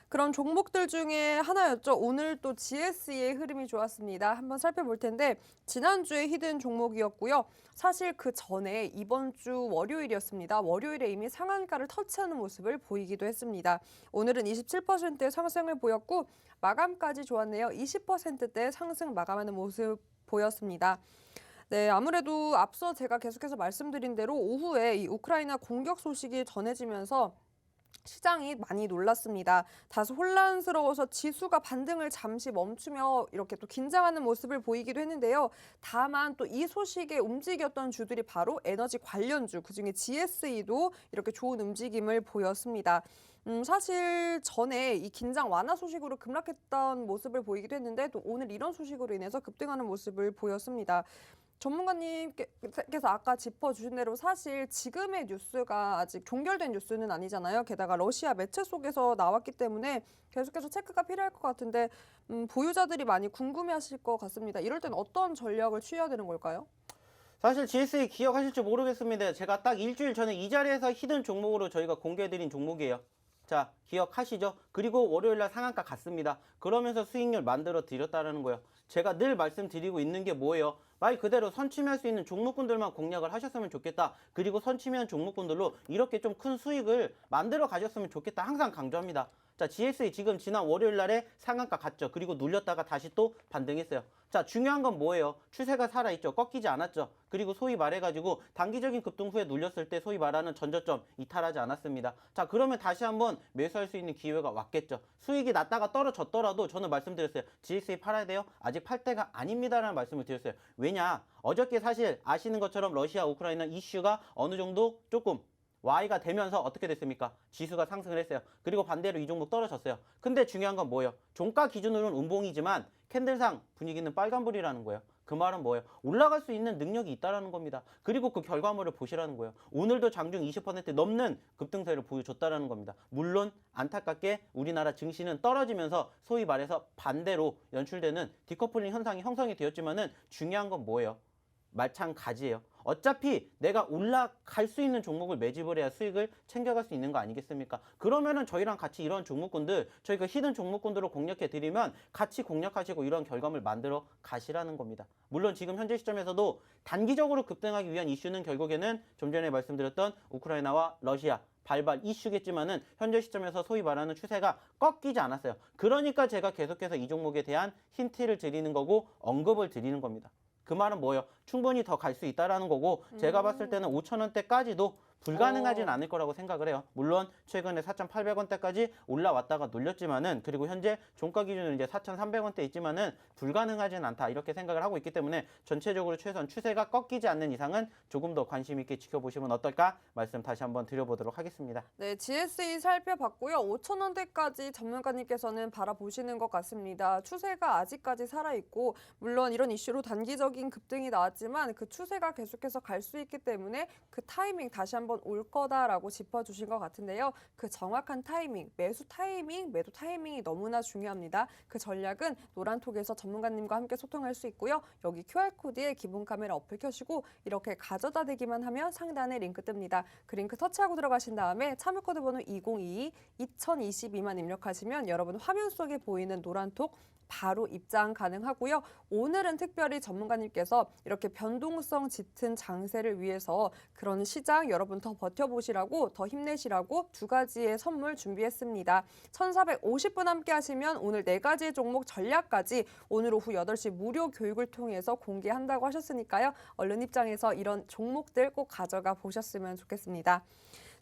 그런 종목들 중에 하나였죠. 오늘 또 GSE의 흐름이 좋았습니다. 한번 살펴볼 텐데 지난주에 히든 종목이었고요. 사실 그 전에 이번 주 월요일이었습니다. 월요일에 이미 상한가를 터치하는 모습을 보이기도 했습니다. 오늘은 27%의 상승을 보였고 마감까지 좋았네요. 20%대 상승 마감하는 모습 보였습니다. 네, 아무래도 앞서 제가 계속해서 말씀드린 대로 오후에 이 우크라이나 공격 소식이 전해지면서 시장이 많이 놀랐습니다. 다소 혼란스러워서 지수가 반등을 잠시 멈추며 이렇게 또 긴장하는 모습을 보이기도 했는데요. 다만 또 이 소식에 움직였던 주들이 바로 에너지 관련주, 그중에 GSE도 이렇게 좋은 움직임을 보였습니다. 사실 전에 이 긴장 완화 소식으로 급락했던 모습을 보이기도 했는데 또 오늘 이런 소식으로 인해서 급등하는 모습을 보였습니다. 전문가님께서 아까 짚어주신 대로 사실 지금의 뉴스가 아직 종결된 뉴스는 아니잖아요. 게다가 러시아 매체 속에서 나왔기 때문에 계속해서 체크가 필요할 것 같은데 보유자들이 많이 궁금해하실 것 같습니다. 이럴 땐 어떤 전략을 취해야 되는 걸까요? 사실 GSE 기억하실지 모르겠습니다. 제가 딱 일주일 전에 이 자리에서 히든 종목으로 저희가 공개해드린 종목이에요. 자, 기억하시죠? 그리고 월요일날 상한가 갔습니다. 그러면서 수익률 만들어 드렸다는 거예요. 제가 늘 말씀드리고 있는 게 뭐예요? 말 그대로 선취할 수 있는 종목군들만 공략을 하셨으면 좋겠다. 그리고 선취한 종목군들로 이렇게 좀 큰 수익을 만들어 가셨으면 좋겠다. 항상 강조합니다. 자, GSE 지금 지난 월요일 날에 상한가 갔죠. 그리고 눌렸다가 다시 또 반등했어요. 자, 중요한 건 뭐예요? 추세가 살아있죠. 꺾이지 않았죠. 그리고 소위 말해가지고 단기적인 급등 후에 눌렸을 때 소위 말하는 전저점 이탈하지 않았습니다. 자, 그러면 다시 한번 매수할 수 있는 기회가 왔겠죠. 수익이 났다가 떨어졌더라도 저는 말씀드렸어요. GSE 팔아야 돼요? 아직 팔 때가 아닙니다라는 말씀을 드렸어요. 왜냐? 어저께 사실 아시는 것처럼 러시아 우크라이나 이슈가 어느 정도 조금 Y가 되면서 어떻게 됐습니까? 지수가 상승을 했어요. 그리고 반대로 이 종목 떨어졌어요. 근데 중요한 건 뭐예요? 종가 기준으로는 음봉이지만 캔들상 분위기는 빨간불이라는 거예요. 그 말은 뭐예요? 올라갈 수 있는 능력이 있다는 겁니다. 그리고 그 결과물을 보시라는 거예요. 오늘도 장중 20% 넘는 급등세를 보여줬다는 겁니다. 물론 안타깝게 우리나라 증시는 떨어지면서 소위 말해서 반대로 연출되는 디커플링 현상이 형성이 되었지만은 중요한 건 뭐예요? 마찬가지예요. 어차피 내가 올라갈 수 있는 종목을 매집을 해야 수익을 챙겨갈 수 있는 거 아니겠습니까? 그러면은 저희랑 같이 이런 종목군들, 저희가 히든 종목군들을 공략해 드리면 같이 공략하시고 이런 결과물 만들어 가시라는 겁니다. 물론 지금 현재 시점에서도 단기적으로 급등하기 위한 이슈는 결국에는 좀 전에 말씀드렸던 우크라이나와 러시아 발발 이슈겠지만은 현재 시점에서 소위 말하는 추세가 꺾이지 않았어요. 그러니까 제가 계속해서 이 종목에 대한 힌트를 드리는 거고 언급을 드리는 겁니다. 그 말은 뭐예요? 충분히 더 갈 수 있다라는 거고 제가 봤을 때는 5,000원대까지도 불가능하진 않을 거라고 생각을 해요. 물론 최근에 4,800원대까지 올라왔다가 눌렸지만은 그리고 현재 종가 기준은 이제 4,300원대 있지만은 불가능하진 않다 이렇게 생각을 하고 있기 때문에 전체적으로 최소한 추세가 꺾이지 않는 이상은 조금 더 관심 있게 지켜보시면 어떨까 말씀 다시 한번 드려보도록 하겠습니다. 네, GSE 살펴봤고요. 5,000원대까지 전문가님께서는 바라보시는 것 같습니다. 추세가 아직까지 살아있고 물론 이런 이슈로 단기적인 급등이 나왔지만 그 추세가 계속해서 갈 수 있기 때문에 그 타이밍 다시 한번 올 거다라고 짚어주신 것 같은데요. 그 정확한 타이밍, 매수 타이밍, 매도 타이밍이 너무나 중요합니다. 그 전략은 노란톡에서 전문가님과 함께 소통할 수 있고요. 여기 QR코드에 기본 카메라 어플 켜시고 이렇게 가져다 대기만 하면 상단에 링크 뜹니다. 그 링크 터치하고 들어가신 다음에 참여 코드 번호 2022-2022만 입력하시면 여러분 화면 속에 보이는 노란톡 바로 입장 가능하고요. 오늘은 특별히 전문가님께서 이렇게 변동성 짙은 장세를 위해서 그런 시장 여러분 더 버텨보시라고 더 힘내시라고 2가지의 선물 준비했습니다. 1,450분 함께 하시면 오늘 4가지의 종목 전략까지 오늘 오후 8시 무료 교육을 통해서 공개한다고 하셨으니까요. 얼른 입장해서 이런 종목들 꼭 가져가 보셨으면 좋겠습니다.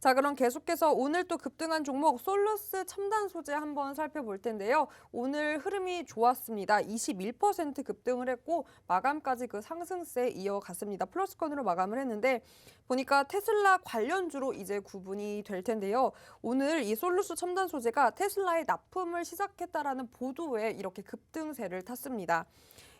자, 그럼 계속해서 오늘 또 급등한 종목 솔루스 첨단 소재 한번 살펴볼 텐데요. 오늘 흐름이 좋았습니다. 21% 급등을 했고 마감까지 그 상승세 이어갔습니다. 플러스권으로 마감을 했는데 보니까 테슬라 관련주로 이제 구분이 될 텐데요. 오늘 이 솔루스 첨단 소재가 테슬라의 납품을 시작했다라는 보도에 이렇게 급등세를 탔습니다.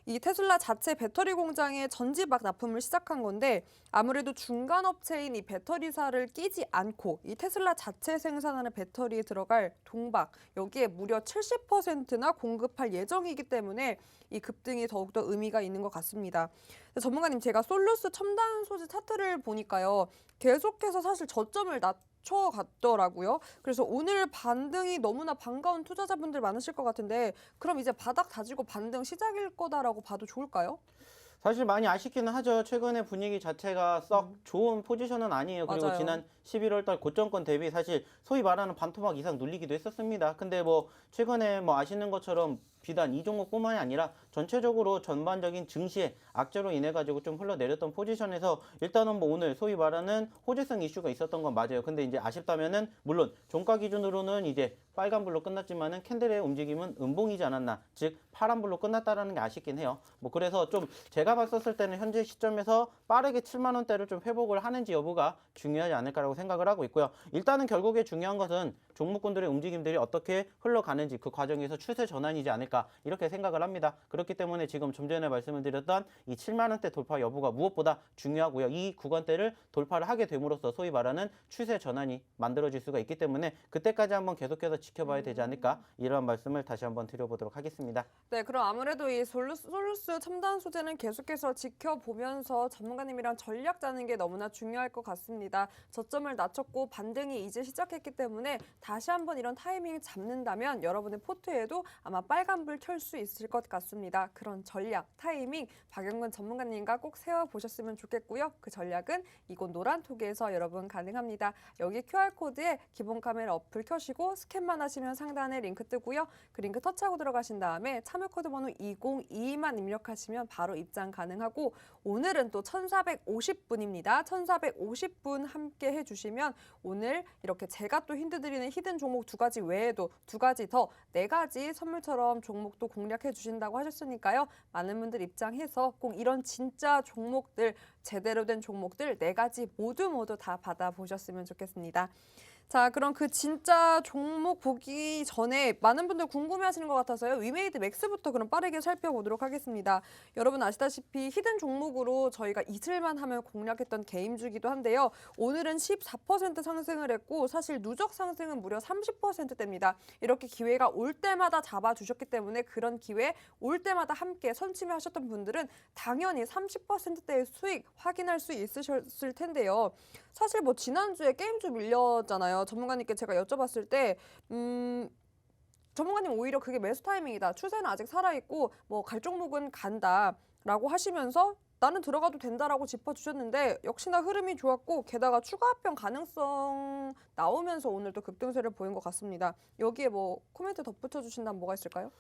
이 테슬라 자체 배터리 공장에 전지박 납품을 시작한 건데 아무래도 중간 업체인 이 배터리사를 끼지 않고 이 테슬라 자체 생산하는 배터리에 들어갈 동박 여기에 무려 70%나 공급할 예정이기 때문에 이 급등이 더욱더 의미가 있는 것 같습니다. 전문가님, 제가 솔루스 첨단 소재 차트를 보니까요. 계속해서 사실 저점을 낮춰갔더라고요. 그래서 오늘 반등이 너무나 반가운 투자자분들 많으실 것 같은데 그럼 이제 바닥 다지고 반등 시작일 거다라고 봐도 좋을까요? 사실 많이 아쉽기는 하죠. 최근에 분위기 자체가 썩 좋은 포지션은 아니에요. 그리고 맞아요. 지난 11월 달 고점권 대비 사실 소위 말하는 반토막 이상 눌리기도 했었습니다. 근데 뭐 최근에 뭐 아시는 것처럼 비단 이 종목뿐만이 아니라 전체적으로 전반적인 증시의 악재로 인해 가지고 좀 흘러내렸던 포지션에서 일단은 뭐 오늘 소위 말하는 호재성 이슈가 있었던 건 맞아요. 근데 이제 아쉽다면은 물론 종가 기준으로는 이제 빨간불로 끝났지만은 캔들의 움직임은 음봉이지 않았나, 즉 파란불로 끝났다라는 게 아쉽긴 해요. 뭐 그래서 좀 제가 봤었을 때는 현재 시점에서 빠르게 7만 원대를 좀 회복을 하는지 여부가 중요하지 않을까라고 생각을 하고 있고요. 일단은 결국에 중요한 것은 종목군들의 움직임들이 어떻게 흘러가는지 그 과정에서 추세 전환이지 않을까 이렇게 생각을 합니다. 그렇기 때문에 지금 좀 전에 말씀을 드렸던 이 7만 원대 돌파 여부가 무엇보다 중요하고요. 이 구간대를 돌파를 하게 됨으로써 소위 말하는 추세 전환이 만들어질 수가 있기 때문에 그때까지 한번 계속해서 지켜봐야 되지 않을까 이런 말씀을 다시 한번 드려보도록 하겠습니다. 네, 그럼 아무래도 이 솔루스 첨단 소재는 계속해서 지켜보면서 전문가님이랑 전략 짜는 게 너무나 중요할 것 같습니다. 저점을 낮췄고 반등이 이제 시작했기 때문에 다시 한번 이런 타이밍을 잡는다면 여러분의 포트에도 아마 빨간불 켤 수 있을 것 같습니다. 그런 전략, 타이밍 박영근 전문가님과 꼭 세워보셨으면 좋겠고요. 그 전략은 이곳 노란톡에서 여러분 가능합니다. 여기 QR코드에 기본 카메라 어플 켜시고 스캔만 하시면 상단에 링크 뜨고요. 그 링크 터치하고 들어가신 다음에 참여 코드 번호 2022만 입력하시면 바로 입장 가능하고 오늘은 또 1450분입니다. 1450분 함께 해주시면 오늘 이렇게 제가 또 힌트 드리는 히든 종목 2가지 외에도 2가지 더 4가지 선물처럼 종목도 공략해 주신다고 하셨으니까요. 많은 분들 입장해서 꼭 이런 진짜 종목들 제대로 된 종목들 4가지 모두 다 받아보셨으면 좋겠습니다. 자, 그럼 그 진짜 종목 보기 전에 많은 분들 궁금해하시는 것 같아서요. 위메이드 맥스부터 그럼 빠르게 살펴보도록 하겠습니다. 여러분 아시다시피 히든 종목으로 저희가 이틀만 하면 공략했던 게임주기도 한데요. 오늘은 14% 상승을 했고 사실 누적 상승은 무려 30%대입니다. 이렇게 기회가 올 때마다 잡아주셨기 때문에 그런 기회 올 때마다 함께 선침하셨던 분들은 당연히 30%대의 수익 확인할 수 있으셨을 텐데요. 사실 뭐 지난주에 게임주 밀렸잖아요. 전문가님께 제가 여쭤봤을 때 전문가님 오히려 그게 매수 타이밍이다. 추세는 아직 살아있고 뭐 갈 종목은 간다라고 하시면서 나는 들어가도 된다라고 짚어주셨는데 역시나 흐름이 좋았고 게다가 추가 합병 가능성 나오면서 오늘 또 급등세를 보인 것 같습니다. 여기에 뭐 코멘트 덧붙여 주신다면 뭐가 있을까요?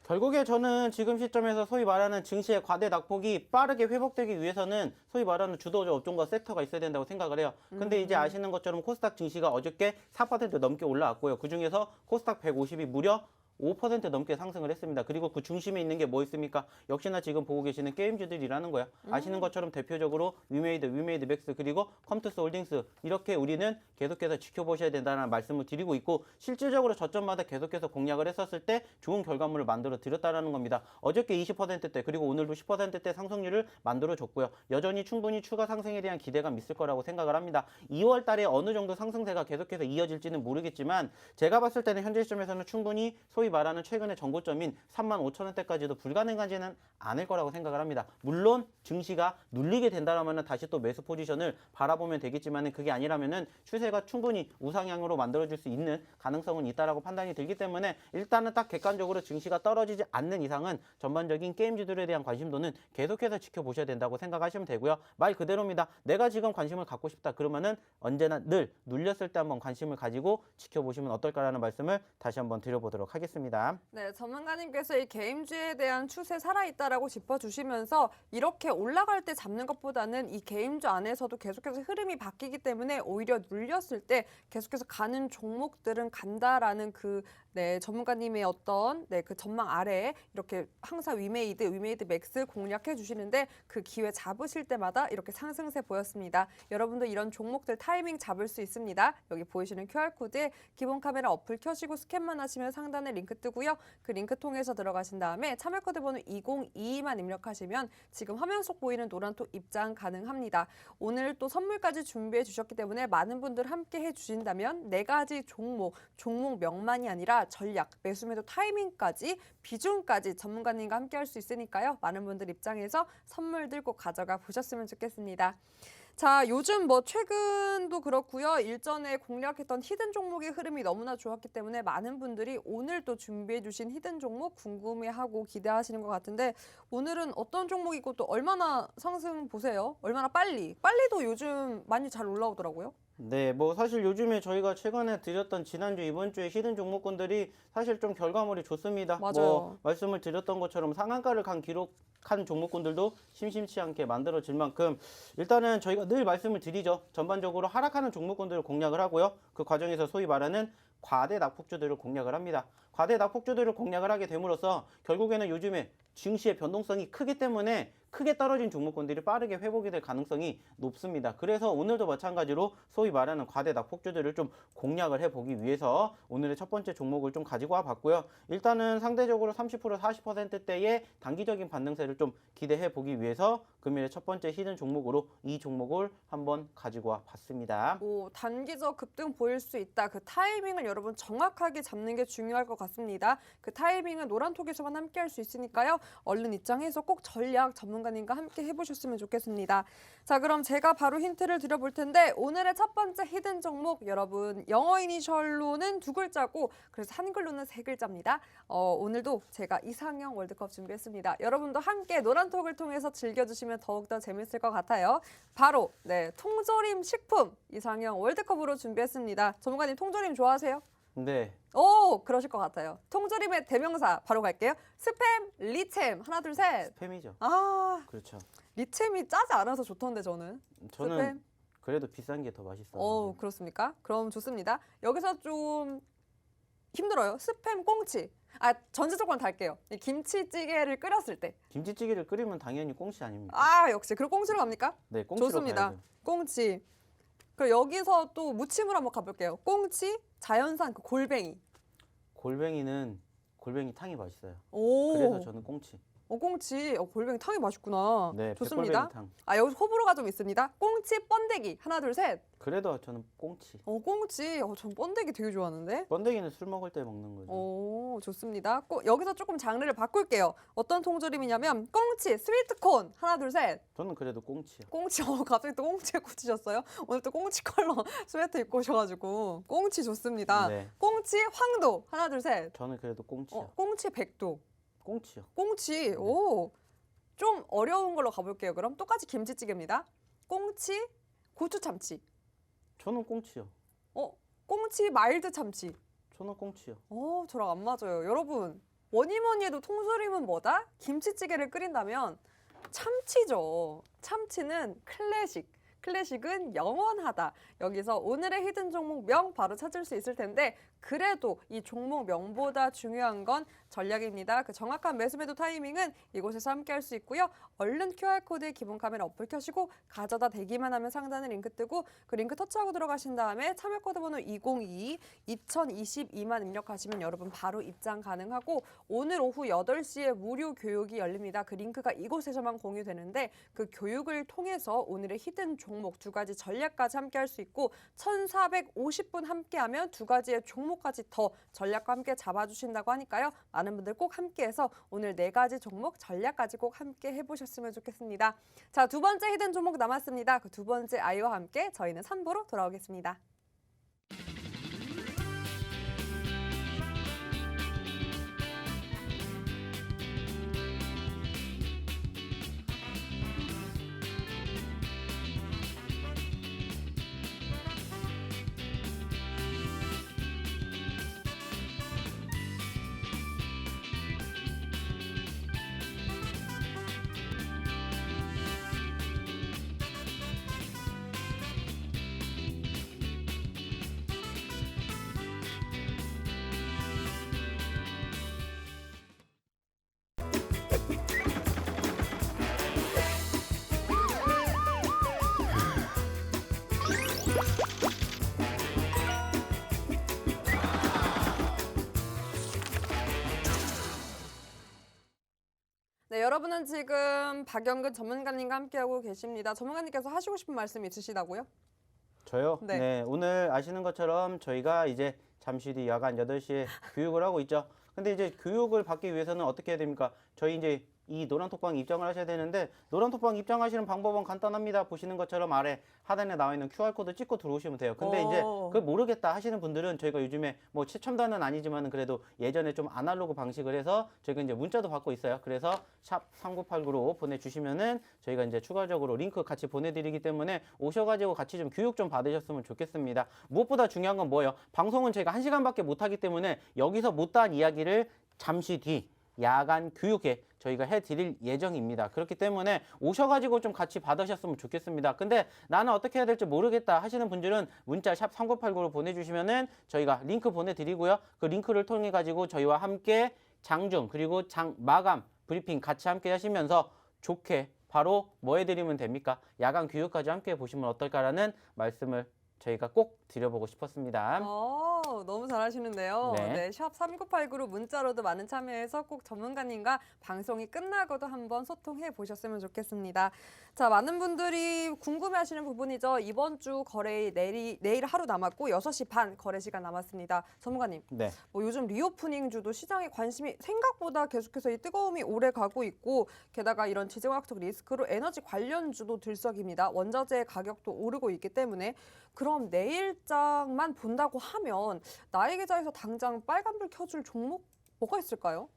결국에 저는 지금 시점에서 소위 말하는 증시의 과대 낙폭이 빠르게 회복되기 위해서는 소위 말하는 주도적 업종과 섹터가 있어야 된다고 생각을 해요. 근데 이제 아시는 것처럼 코스닥 증시가 어저께 4% 넘게 올라왔고요. 그중에서 코스닥 150이 무려 5% 넘게 상승을 했습니다. 그리고 그 중심에 있는 게 뭐 있습니까? 역시나 지금 보고 계시는 게임주들이라는 거예요. 아시는 것처럼 대표적으로 위메이드 맥스 그리고 컴투스 홀딩스 이렇게 우리는 계속해서 지켜보셔야 된다는 말씀을 드리고 있고 실질적으로 저점마다 계속해서 공략을 했었을 때 좋은 결과물을 만들어 드렸다는 겁니다. 어저께 20%대 그리고 오늘도 10%대 상승률을 만들어 줬고요. 여전히 충분히 추가 상승에 대한 기대감 있을 거라고 생각을 합니다. 2월 달에 어느 정도 상승세가 계속해서 이어질지는 모르겠지만 제가 봤을 때는 현재 시점에서는 충분히 소위 말하는 최근의 정고점인 35,000원대까지도 불가능하지는 않을 거라고 생각을 합니다. 물론 증시가 눌리게 된다면 다시 또 매수 포지션을 바라보면 되겠지만 그게 아니라면 추세가 충분히 우상향으로 만들어질 수 있는 가능성은 있다라고 판단이 들기 때문에 일단은 딱 객관적으로 증시가 떨어지지 않는 이상은 전반적인 게임주들에 대한 관심도는 계속해서 지켜보셔야 된다고 생각하시면 되고요. 말 그대로입니다. 내가 지금 관심을 갖고 싶다 그러면은 언제나 늘 눌렸을 때 한번 관심을 가지고 지켜보시면 어떨까라는 말씀을 다시 한번 드려보도록 하겠습니다. 하겠습니다. 네, 전문가님께서 이 게임주에 대한 추세 살아있다라고 짚어주시면서 이렇게 올라갈 때 잡는 것보다는 이 게임주 안에서도 계속해서 흐름이 바뀌기 때문에 오히려 눌렸을 때 계속해서 가는 종목들은 간다라는 전문가님의 어떤 그 전망 아래에 이렇게 항상 위메이드 맥스 공략해 주시는데 그 기회 잡으실 때마다 이렇게 상승세 보였습니다. 여러분도 이런 종목들 타이밍 잡을 수 있습니다. 여기 보이시는 QR코드에 기본 카메라 어플 켜시고 스캔만 하시면 상단에 링크 뜨고요. 그 링크 통해서 들어가신 다음에 참여코드 번호 2022만 입력하시면 지금 화면 속 보이는 노란톡 입장 가능합니다. 오늘 또 선물까지 준비해 주셨기 때문에 많은 분들 함께 해 주신다면 4가지 종목명만이 아니라 전략, 매수매도 타이밍까지 비중까지 전문가님과 함께 할 수 있으니까요. 많은 분들 입장에서 선물들 꼭 가져가 보셨으면 좋겠습니다. 자, 요즘 최근도 그렇고요. 일전에 공략했던 히든 종목의 흐름이 너무나 좋았기 때문에 많은 분들이 오늘 또 준비해 주신 히든 종목 궁금해하고 기대하시는 것 같은데 오늘은 어떤 종목이고 또 얼마나 상승 보세요? 얼마나 빨리도 요즘 많이 잘 올라오더라고요. 네, 사실 요즘에 저희가 최근에 드렸던 지난주, 이번 주에 히든 종목군들이 사실 좀 결과물이 좋습니다. 맞아요. 말씀을 드렸던 것처럼 상한가를 기록한 종목군들도 심심치 않게 만들어질 만큼 일단은 저희가 늘 말씀을 드리죠. 전반적으로 하락하는 종목군들을 공략을 하고요. 그 과정에서 소위 말하는 과대 낙폭주들을 공략을 합니다. 과대 낙폭주들을 공략을 하게 됨으로써 결국에는 요즘에 증시의 변동성이 크기 때문에 크게 떨어진 종목군들이 빠르게 회복이 될 가능성이 높습니다. 그래서 오늘도 마찬가지로 소위 말하는 과대 낙폭주들을 좀 공략을 해보기 위해서 오늘의 첫 번째 종목을 좀 가지고 와봤고요. 일단은 상대적으로 30% 40%대의 단기적인 반등세를 좀 기대해 보기 위해서 금일의 첫 번째 히든 종목으로 이 종목을 한번 가지고 와봤습니다. 단기적 급등 보일 수 있다. 그 타이밍을 여러분 정확하게 잡는 게 중요할 것 같습니다. 그 타이밍은 노란톡에서만 함께 할 수 있으니까요. 얼른 입장해서 꼭 전략 전문가님과 함께 해보셨으면 좋겠습니다. 자, 그럼 제가 바로 힌트를 드려볼 텐데 오늘의 첫 번째 히든 종목 여러분 영어 이니셜로는 2글자고 그래서 한글로는 3글자입니다. 오늘도 제가 이상형 월드컵 준비했습니다. 여러분도 함께 노란톡을 통해서 즐겨주시면 더욱더 재밌을 것 같아요. 바로 통조림 식품 이상형 월드컵으로 준비했습니다. 전문가님 통조림 좋아하세요? 네. 그러실 것 같아요. 통조림의 대명사 바로 갈게요. 스팸, 리챔. 하나, 둘, 셋. 스팸이죠. 그렇죠. 그렇죠. 리챔이 짜지 않아서 좋던데 저는. 저는 스팸? 그래도 비싼 게 더 맛있어요. 그렇습니까? 그럼 좋습니다. 여기서 좀 힘들어요. 스팸 꽁치. 전체적으로 달게요. 김치찌개를 끓였을 때. 김치찌개를 끓이면 당연히 꽁치 아닙니까? 역시. 그리고 꽁치로 갑니까? 네, 꽁치로 좋습니다. 가야죠. 꽁치. 그리고 여기서 또 무침으로 한번 가볼게요. 꽁치, 자연산 그 골뱅이. 골뱅이 탕이 맛있어요. 오. 그래서 저는 꽁치. 꽁치. 골뱅이 탕이 맛있구나. 네, 좋습니다. 백골뱅이탕. 여기 호불호가 좀 있습니다. 꽁치, 번데기. 하나, 둘, 셋. 그래도 저는 꽁치. 꽁치. 전 번데기 되게 좋아하는데. 번데기는 술 먹을 때 먹는 거죠. 좋습니다. 여기서 조금 장르를 바꿀게요. 어떤 통조림이냐면 꽁치, 스위트콘. 하나, 둘, 셋. 저는 그래도 꽁치요. 꽁치. 갑자기 또 꽁치에 꽂히셨어요? 오늘 또 꽁치 컬러 스웨터 입고 오셔가지고. 꽁치 좋습니다. 네. 꽁치, 황도. 하나, 둘, 셋. 저는 그래도 꽁치요. 꽁치, 백도. 꽁치요. 꽁치. 좀 어려운 걸로 가볼게요. 그럼 똑같이 김치찌개입니다. 꽁치, 고추 참치. 저는 꽁치요. 꽁치, 마일드 참치. 저는 꽁치요. 저랑 안 맞아요. 여러분, 뭐니 해도 통조림은 뭐다? 김치찌개를 끓인다면 참치죠. 참치는 클래식. 클래식은 영원하다. 여기서 오늘의 히든 종목명 바로 찾을 수 있을 텐데 그래도 이 종목명보다 중요한 건 전략입니다. 그 정확한 매수매도 타이밍은 이곳에서 함께 할 수 있고요. 얼른 QR코드에 기본 카메라 어플 켜시고 가져다 대기만 하면 상단에 링크 뜨고 그 링크 터치하고 들어가신 다음에 참여코드 번호 2022만 입력하시면 여러분 바로 입장 가능하고 오늘 오후 8시에 무료 교육이 열립니다. 그 링크가 이곳에서만 공유되는데 그 교육을 통해서 오늘의 히든 종목 2가지 전략까지 함께 할 수 있고 1450분 함께하면 2가지의 종목까지 더 전략과 함께 잡아주신다고 하니까요. 많은 분들 꼭 함께해서 오늘 4가지 종목 전략까지 꼭 함께 해보셨으면 좋겠습니다. 자, 2번째 히든 종목 남았습니다. 그 2번째 아이와 함께 저희는 3부로 돌아오겠습니다. 여러분은 지금 박영근 전문가님과 함께하고 계십니다. 전문가님께서 하시고 싶은 말씀 있으시다고요? 저요? 네. 네. 오늘 아시는 것처럼 저희가 이제 잠시 뒤 야간 8시에 교육을 하고 있죠. 근데 이제 교육을 받기 위해서는 어떻게 해야 됩니까? 저희 이제 이 노란톡방 입장을 하셔야 되는데 노란톡방 입장하시는 방법은 간단합니다. 보시는 것처럼 아래 하단에 나와 있는 QR코드 찍고 들어오시면 돼요. 근데 이제 그걸 모르겠다 하시는 분들은 저희가 요즘에 뭐 최첨단은 아니지만은 그래도 예전에 좀 아날로그 방식을 해서 저희가 이제 문자도 받고 있어요. 그래서 샵 3989로 보내주시면은 저희가 이제 추가적으로 링크 같이 보내드리기 때문에 오셔가지고 같이 좀 교육 좀 받으셨으면 좋겠습니다. 무엇보다 중요한 건 뭐예요? 방송은 저희가 1시간밖에 못하기 때문에 여기서 못다한 이야기를 잠시 뒤 야간 교육에 저희가 해드릴 예정입니다. 그렇기 때문에 오셔가지고 좀 같이 받으셨으면 좋겠습니다. 근데 나는 어떻게 해야 될지 모르겠다 하시는 분들은 문자 샵 3989로 보내주시면은 저희가 링크 보내드리고요. 그 링크를 통해 가지고 저희와 함께 장중 그리고 마감 브리핑 같이 함께 하시면서 좋게 바로 뭐 해드리면 됩니까? 야간 교육까지 함께 보시면 어떨까라는 말씀을 저희가 꼭 드려보고 싶었습니다. 너무 잘하시는데요. 네. 네, 샵 3989로 문자로도 많은 참여해서 꼭 전문가님과 방송이 끝나고도 한번 소통해 보셨으면 좋겠습니다. 자, 많은 분들이 궁금해하시는 부분이죠. 이번 주 거래 내일 하루 남았고 6시 반 거래 시간 남았습니다. 전문가님, 네. 뭐 요즘 리오프닝 주도 시장에 관심이 생각보다 계속해서 이 뜨거움이 오래 가고 있고 게다가 이런 지정학적 리스크로 에너지 관련주도 들썩입니다. 원자재 가격도 오르고 있기 때문에 그럼 내일장만 본다고 하면 나의 계좌에서 당장 빨간불 켜줄 종목 뭐가 있을까요?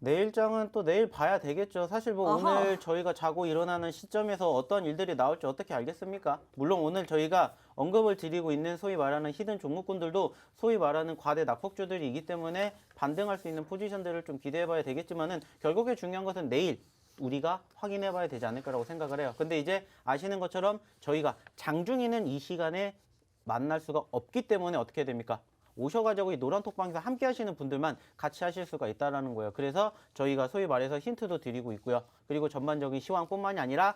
내일장은 또 내일 봐야 되겠죠. 사실 뭐 아하. 오늘 저희가 자고 일어나는 시점에서 어떤 일들이 나올지 어떻게 알겠습니까? 물론 오늘 저희가 언급을 드리고 있는 소위 말하는 히든 종목군들도 소위 말하는 과대 낙폭주들이기 때문에 반등할 수 있는 포지션들을 좀 기대해 봐야 되겠지만은 결국에 중요한 것은 내일 우리가 확인해 봐야 되지 않을까라고 생각을 해요. 근데 이제 아시는 것처럼 저희가 장중에는 이 시간에 만날 수가 없기 때문에 어떻게 됩니까? 오셔가지고 이 노란톡방에서 함께 하시는 분들만 같이 하실 수가 있다는 거예요. 그래서 저희가 소위 말해서 힌트도 드리고 있고요. 그리고 전반적인 시황뿐만이 아니라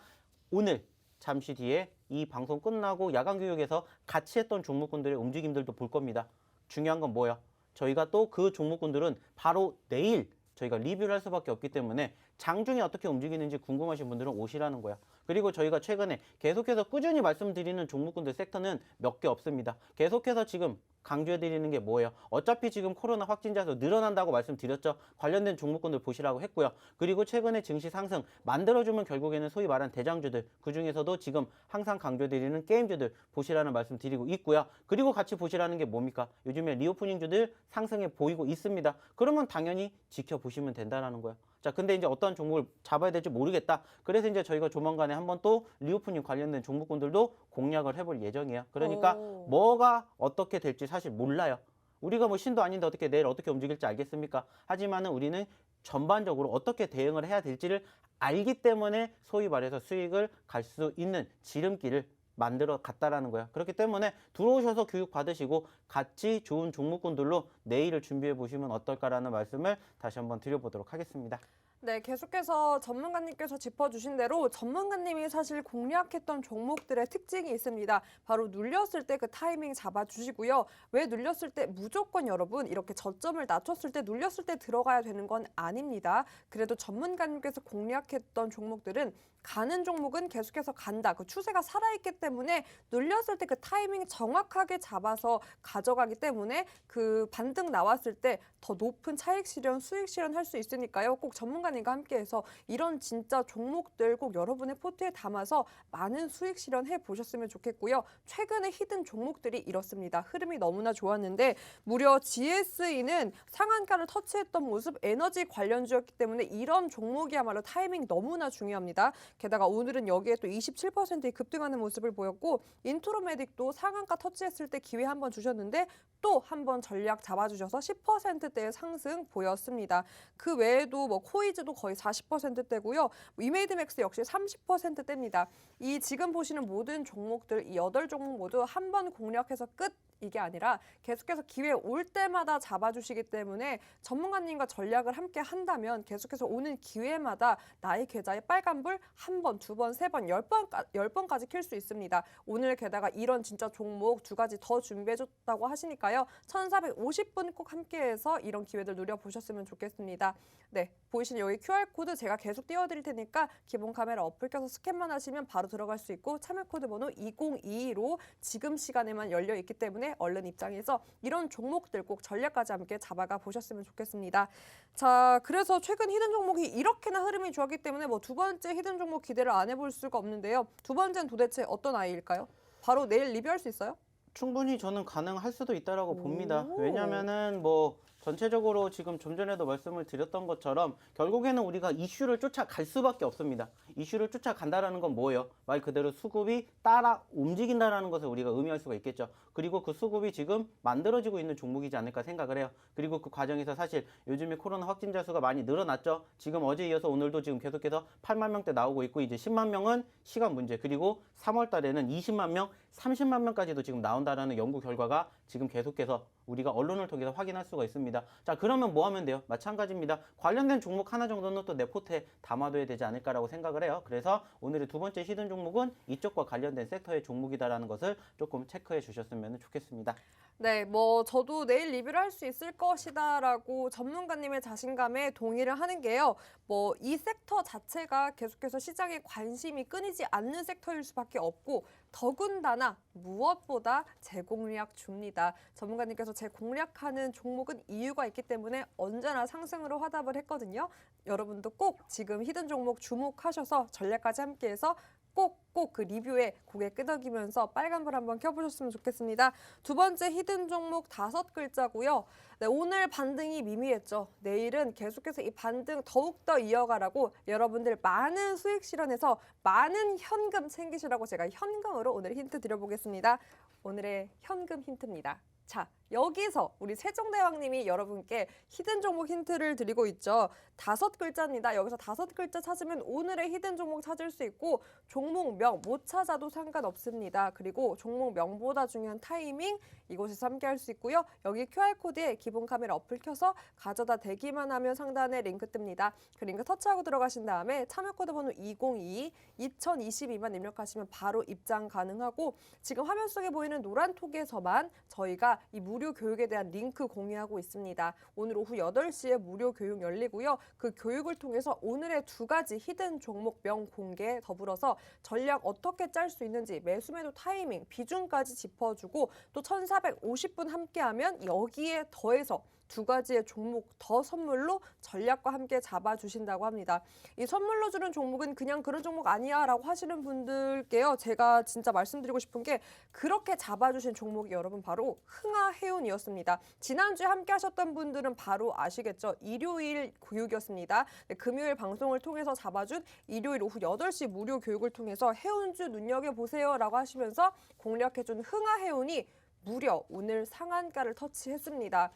오늘 잠시 뒤에 이 방송 끝나고 야간 교육에서 같이 했던 종목군들의 움직임들도 볼 겁니다. 중요한 건 뭐예요? 저희가 또 그 종목군들은 바로 내일 저희가 리뷰를 할 수밖에 없기 때문에 장중에 어떻게 움직이는지 궁금하신 분들은 오시라는 거야. 그리고 저희가 최근에 계속해서 꾸준히 말씀드리는 종목군들 섹터는 몇 개 없습니다. 계속해서 지금 강조해드리는 게 뭐예요? 어차피 지금 코로나 확진자 수 늘어난다고 말씀드렸죠. 관련된 종목군들 보시라고 했고요. 그리고 최근에 증시 상승 만들어주면 결국에는 소위 말하는 대장주들, 그중에서도 지금 항상 강조드리는 게임주들 보시라는 말씀 드리고 있고요. 그리고 같이 보시라는 게 뭡니까? 요즘에 리오프닝주들 상승해 보이고 있습니다. 그러면 당연히 지켜보시면 된다는 거예요. 자, 근데 이제 어떤 종목을 잡아야 될지 모르겠다. 그래서 이제 저희가 조만간에 한번 또 리오프닝 관련된 종목군들도 공략을 해볼 예정이에요. 그러니까 뭐가 어떻게 될지 사실 몰라요. 우리가 뭐 신도 아닌데 어떻게 내일 어떻게 움직일지 알겠습니까? 하지만은 우리는 전반적으로 어떻게 대응을 해야 될지를 알기 때문에 소위 말해서 수익을 갈 수 있는 지름길을 만들어 갔다라는 거야. 그렇기 때문에 들어오셔서 교육 받으시고 같이 좋은 종목군들로 내일을 준비해 보시면 어떨까라는 말씀을 다시 한번 드려보도록 하겠습니다. 네, 계속해서 전문가님께서 짚어주신 대로 전문가님이 사실 공략했던 종목들의 특징이 있습니다. 바로 눌렸을 때 그 타이밍 잡아주시고요. 왜 눌렸을 때 무조건 여러분 이렇게 저점을 낮췄을 때 눌렸을 때 들어가야 되는 건 아닙니다. 그래도 전문가님께서 공략했던 종목들은 가는 종목은 계속해서 간다. 그 추세가 살아있기 때문에 눌렸을 때 그 타이밍 정확하게 잡아서 가져가기 때문에 그 반등 나왔을 때 더 높은 차익 실현, 수익 실현 할 수 있으니까요. 꼭 전문가님과 함께해서 이런 진짜 종목들 꼭 여러분의 포트에 담아서 많은 수익 실현해 보셨으면 좋겠고요. 최근에 히든 종목들이 이렇습니다. 흐름이 너무나 좋았는데 무려 GSE는 상한가를 터치했던 모습 에너지 관련주였기 때문에 이런 종목이야말로 타이밍 너무나 중요합니다. 게다가 오늘은 여기에 또 27%의 급등하는 모습을 보였고 인트로메딕도 상한가 터치했을 때 기회 한번 주셨는데 또 한 번 전략 잡아주셔서 10%대의 상승 보였습니다. 그 외에도 뭐 코이즈도 거의 40%대고요. 이메이드맥스 역시 30%대입니다. 이 지금 보시는 모든 종목들 이 8종목 모두 한 번 공략해서 끝 이게 아니라 계속해서 기회 올 때마다 잡아주시기 때문에 전문가님과 전략을 함께 한다면 계속해서 오는 기회마다 나의 계좌에 빨간불 한 번, 두 번, 세 번, 10번까지 킬 수 있습니다. 오늘 게다가 이런 진짜 종목 두 가지 더 준비해줬다고 하시니까요. 1450분 꼭 함께해서 이런 기회들 누려보셨으면 좋겠습니다. 네, 보이시는 여기 QR코드 제가 계속 띄워드릴 테니까 기본 카메라 어플 켜서 스캔만 하시면 바로 들어갈 수 있고 참여 코드 번호 2022로 지금 시간에만 열려 있기 때문에 얼른 입장해서 이런 종목들 꼭 전략까지 함께 잡아가 보셨으면 좋겠습니다. 자, 그래서 최근 히든 종목이 이렇게나 흐름이 좋았기 때문에 뭐 두 번째 히든 종목 기대를 안 해볼 수가 없는데요. 두 번째는 도대체 어떤 아이일까요? 바로 내일 리뷰할 수 있어요? 충분히 저는 가능할 수도 있다라고 봅니다. 오. 왜냐면은 뭐 전체적으로 지금 좀 전에도 말씀을 드렸던 것처럼 결국에는 우리가 이슈를 쫓아갈 수밖에 없습니다. 이슈를 쫓아간다라는 건 뭐예요? 말 그대로 수급이 따라 움직인다라는 것을 우리가 의미할 수가 있겠죠. 그리고 그 수급이 지금 만들어지고 있는 종목이지 않을까 생각을 해요. 그리고 그 과정에서 사실 요즘에 코로나 확진자 수가 많이 늘어났죠. 지금 어제 이어서 오늘도 지금 계속해서 8만 명대 나오고 있고 이제 10만 명은 시간 문제. 그리고 3월 달에는 20만 명, 30만 명까지도 지금 나온다라는 연구 결과가 지금 계속해서 우리가 언론을 통해서 확인할 수가 있습니다. 자, 그러면 뭐 하면 돼요? 마찬가지입니다. 관련된 종목 하나 정도는 또 내 포트에 담아둬야 되지 않을까라고 생각을 해요. 그래서 오늘의 두 번째 히든 종목은 이쪽과 관련된 섹터의 종목이다라는 것을 조금 체크해 주셨으면 좋겠습니다. 네, 뭐 저도 내일 리뷰를 할 수 있을 것이다라고 전문가님의 자신감에 동의를 하는 게요. 뭐 이 섹터 자체가 계속해서 시장에 관심이 끊이지 않는 섹터일 수밖에 없고 더군다나 무엇보다 제공략 줍니다. 전문가님께서 제공략하는 종목은 이유가 있기 때문에 언제나 상승으로 화답을 했거든요. 여러분도 꼭 지금 히든 종목 주목하셔서 전략까지 함께해서 꼭 그 리뷰에 고개 끄덕이면서 빨간불 한번 켜보셨으면 좋겠습니다. 두 번째 히든 종목 5글자고요. 네, 오늘 반등이 미미했죠. 내일은 계속해서 이 반등 더욱더 이어가라고 여러분들 많은 수익 실현해서 많은 현금 챙기시라고 제가 현금으로 오늘 힌트 드려보겠습니다. 오늘의 현금 힌트입니다. 자, 여기서 우리 세종대왕님이 여러분께 히든 종목 힌트를 드리고 있죠. 5글자입니다. 여기서 5글자 찾으면 오늘의 히든 종목 찾을 수 있고 종목명 못 찾아도 상관없습니다. 그리고 종목명보다 중요한 타이밍 이곳에서 함께 할 수 있고요. 여기 QR코드에 기본 카메라 어플 켜서 가져다 대기만 하면 상단에 링크 뜹니다. 그 링크 터치하고 들어가신 다음에 참여코드 번호 2022만 입력하시면 바로 입장 가능하고 지금 화면 속에 보이는 노란 톡에서만 저희가 이 무료 교육에 대한 링크 공유하고 있습니다. 오늘 오후 8시에 무료 교육 열리고요. 그 교육을 통해서 오늘의 두 가지 히든 종목명 공개 더불어서 전략 어떻게 짤 수 있는지 매수매도 타이밍, 비중까지 짚어주고 또 1450분 함께하면 여기에 더해서 두 가지의 종목 더 선물로 전략과 함께 잡아주신다고 합니다. 이 선물로 주는 종목은 그냥 그런 종목 아니야 라고 하시는 분들께요. 제가 진짜 말씀드리고 싶은 게 그렇게 잡아주신 종목이 여러분 바로 흥하해운이었습니다. 지난주에 함께 하셨던 분들은 바로 아시겠죠? 일요일 교육이었습니다. 네, 금요일 방송을 통해서 잡아준 일요일 오후 8시 무료 교육을 통해서 해운주 눈여겨보세요 라고 하시면서 공략해준 흥하해운이 무려 오늘 상한가를 터치했습니다.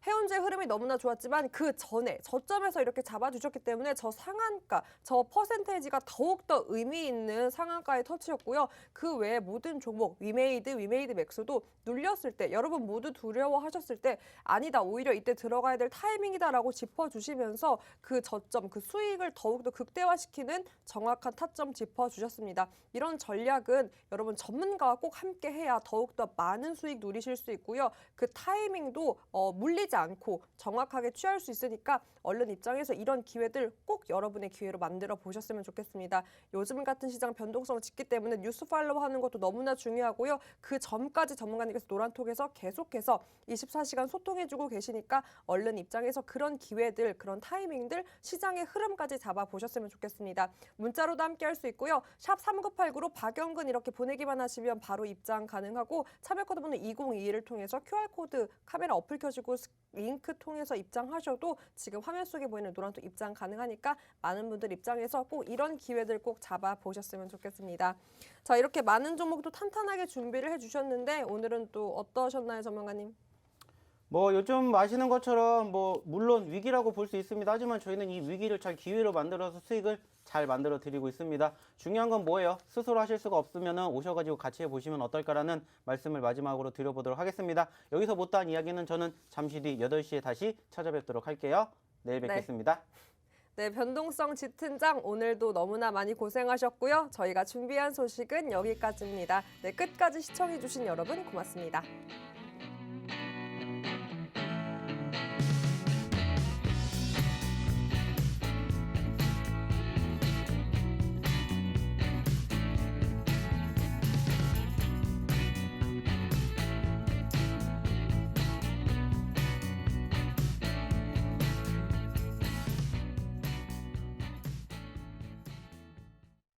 해운주의 흐름이 너무나 좋았지만 그 전에 저점에서 이렇게 잡아주셨기 때문에 저 상한가, 저 퍼센테이지가 더욱더 의미 있는 상한가의 터치였고요. 그 외에 모든 종목, 위메이드 맥스도 눌렸을 때 여러분 모두 두려워하셨을 때 아니다, 오히려 이때 들어가야 될 타이밍이다라고 짚어주시면서 그 저점, 그 수익을 더욱더 극대화시키는 정확한 타점 짚어주셨습니다. 이런 전략은 여러분 전문가와 꼭 함께 해야 더욱더 많은 수익 누리실 수 있고요. 그 타이밍도 물리지 않고 정확하게 취할 수 있으니까 얼른 입장해서 이런 기회들 꼭 여러분의 기회로 만들어 보셨으면 좋겠습니다. 요즘 같은 시장 변동성 짙기 때문에 뉴스 팔로우 하는 것도 너무나 중요하고요. 그 전까지 전문가님께서 노란톡에서 계속해서 24시간 소통해주고 계시니까 얼른 입장해서 그런 기회들, 그런 타이밍들, 시장의 흐름까지 잡아보셨으면 좋겠습니다. 문자로도 함께 할 수 있고요. 샵 3989로 박영근 이렇게 보내기만 하시면 바로 입장 가능하고 참여코드 번호 2022를 통해서 QR코드 카메라 어플 켜시고 링크 통해서 입장하셔도 지금 화면 속에 보이는 노란톡 입장 가능하니까 많은 분들 입장해서 꼭 이런 기회들 꼭 잡아보셨으면 좋겠습니다. 자, 이렇게 많은 종목도 탄탄하게 준비를 해주셨는데 오늘은 또 어떠셨나요, 전문가님? 뭐 요즘 아시는 것처럼 뭐 물론 위기라고 볼 수 있습니다. 하지만 저희는 이 위기를 잘 기회로 만들어서 수익을 잘 만들어 드리고 있습니다. 중요한 건 뭐예요? 스스로 하실 수가 없으면 오셔가지고 같이 해보시면 어떨까라는 말씀을 마지막으로 드려보도록 하겠습니다. 여기서 못다한 이야기는 저는 잠시 뒤 8시에 다시 찾아뵙도록 할게요. 내일 뵙겠습니다. 네, 변동성 지팀장 오늘도 너무나 많이 고생하셨고요. 저희가 준비한 소식은 여기까지입니다. 네, 끝까지 시청해주신 여러분 고맙습니다.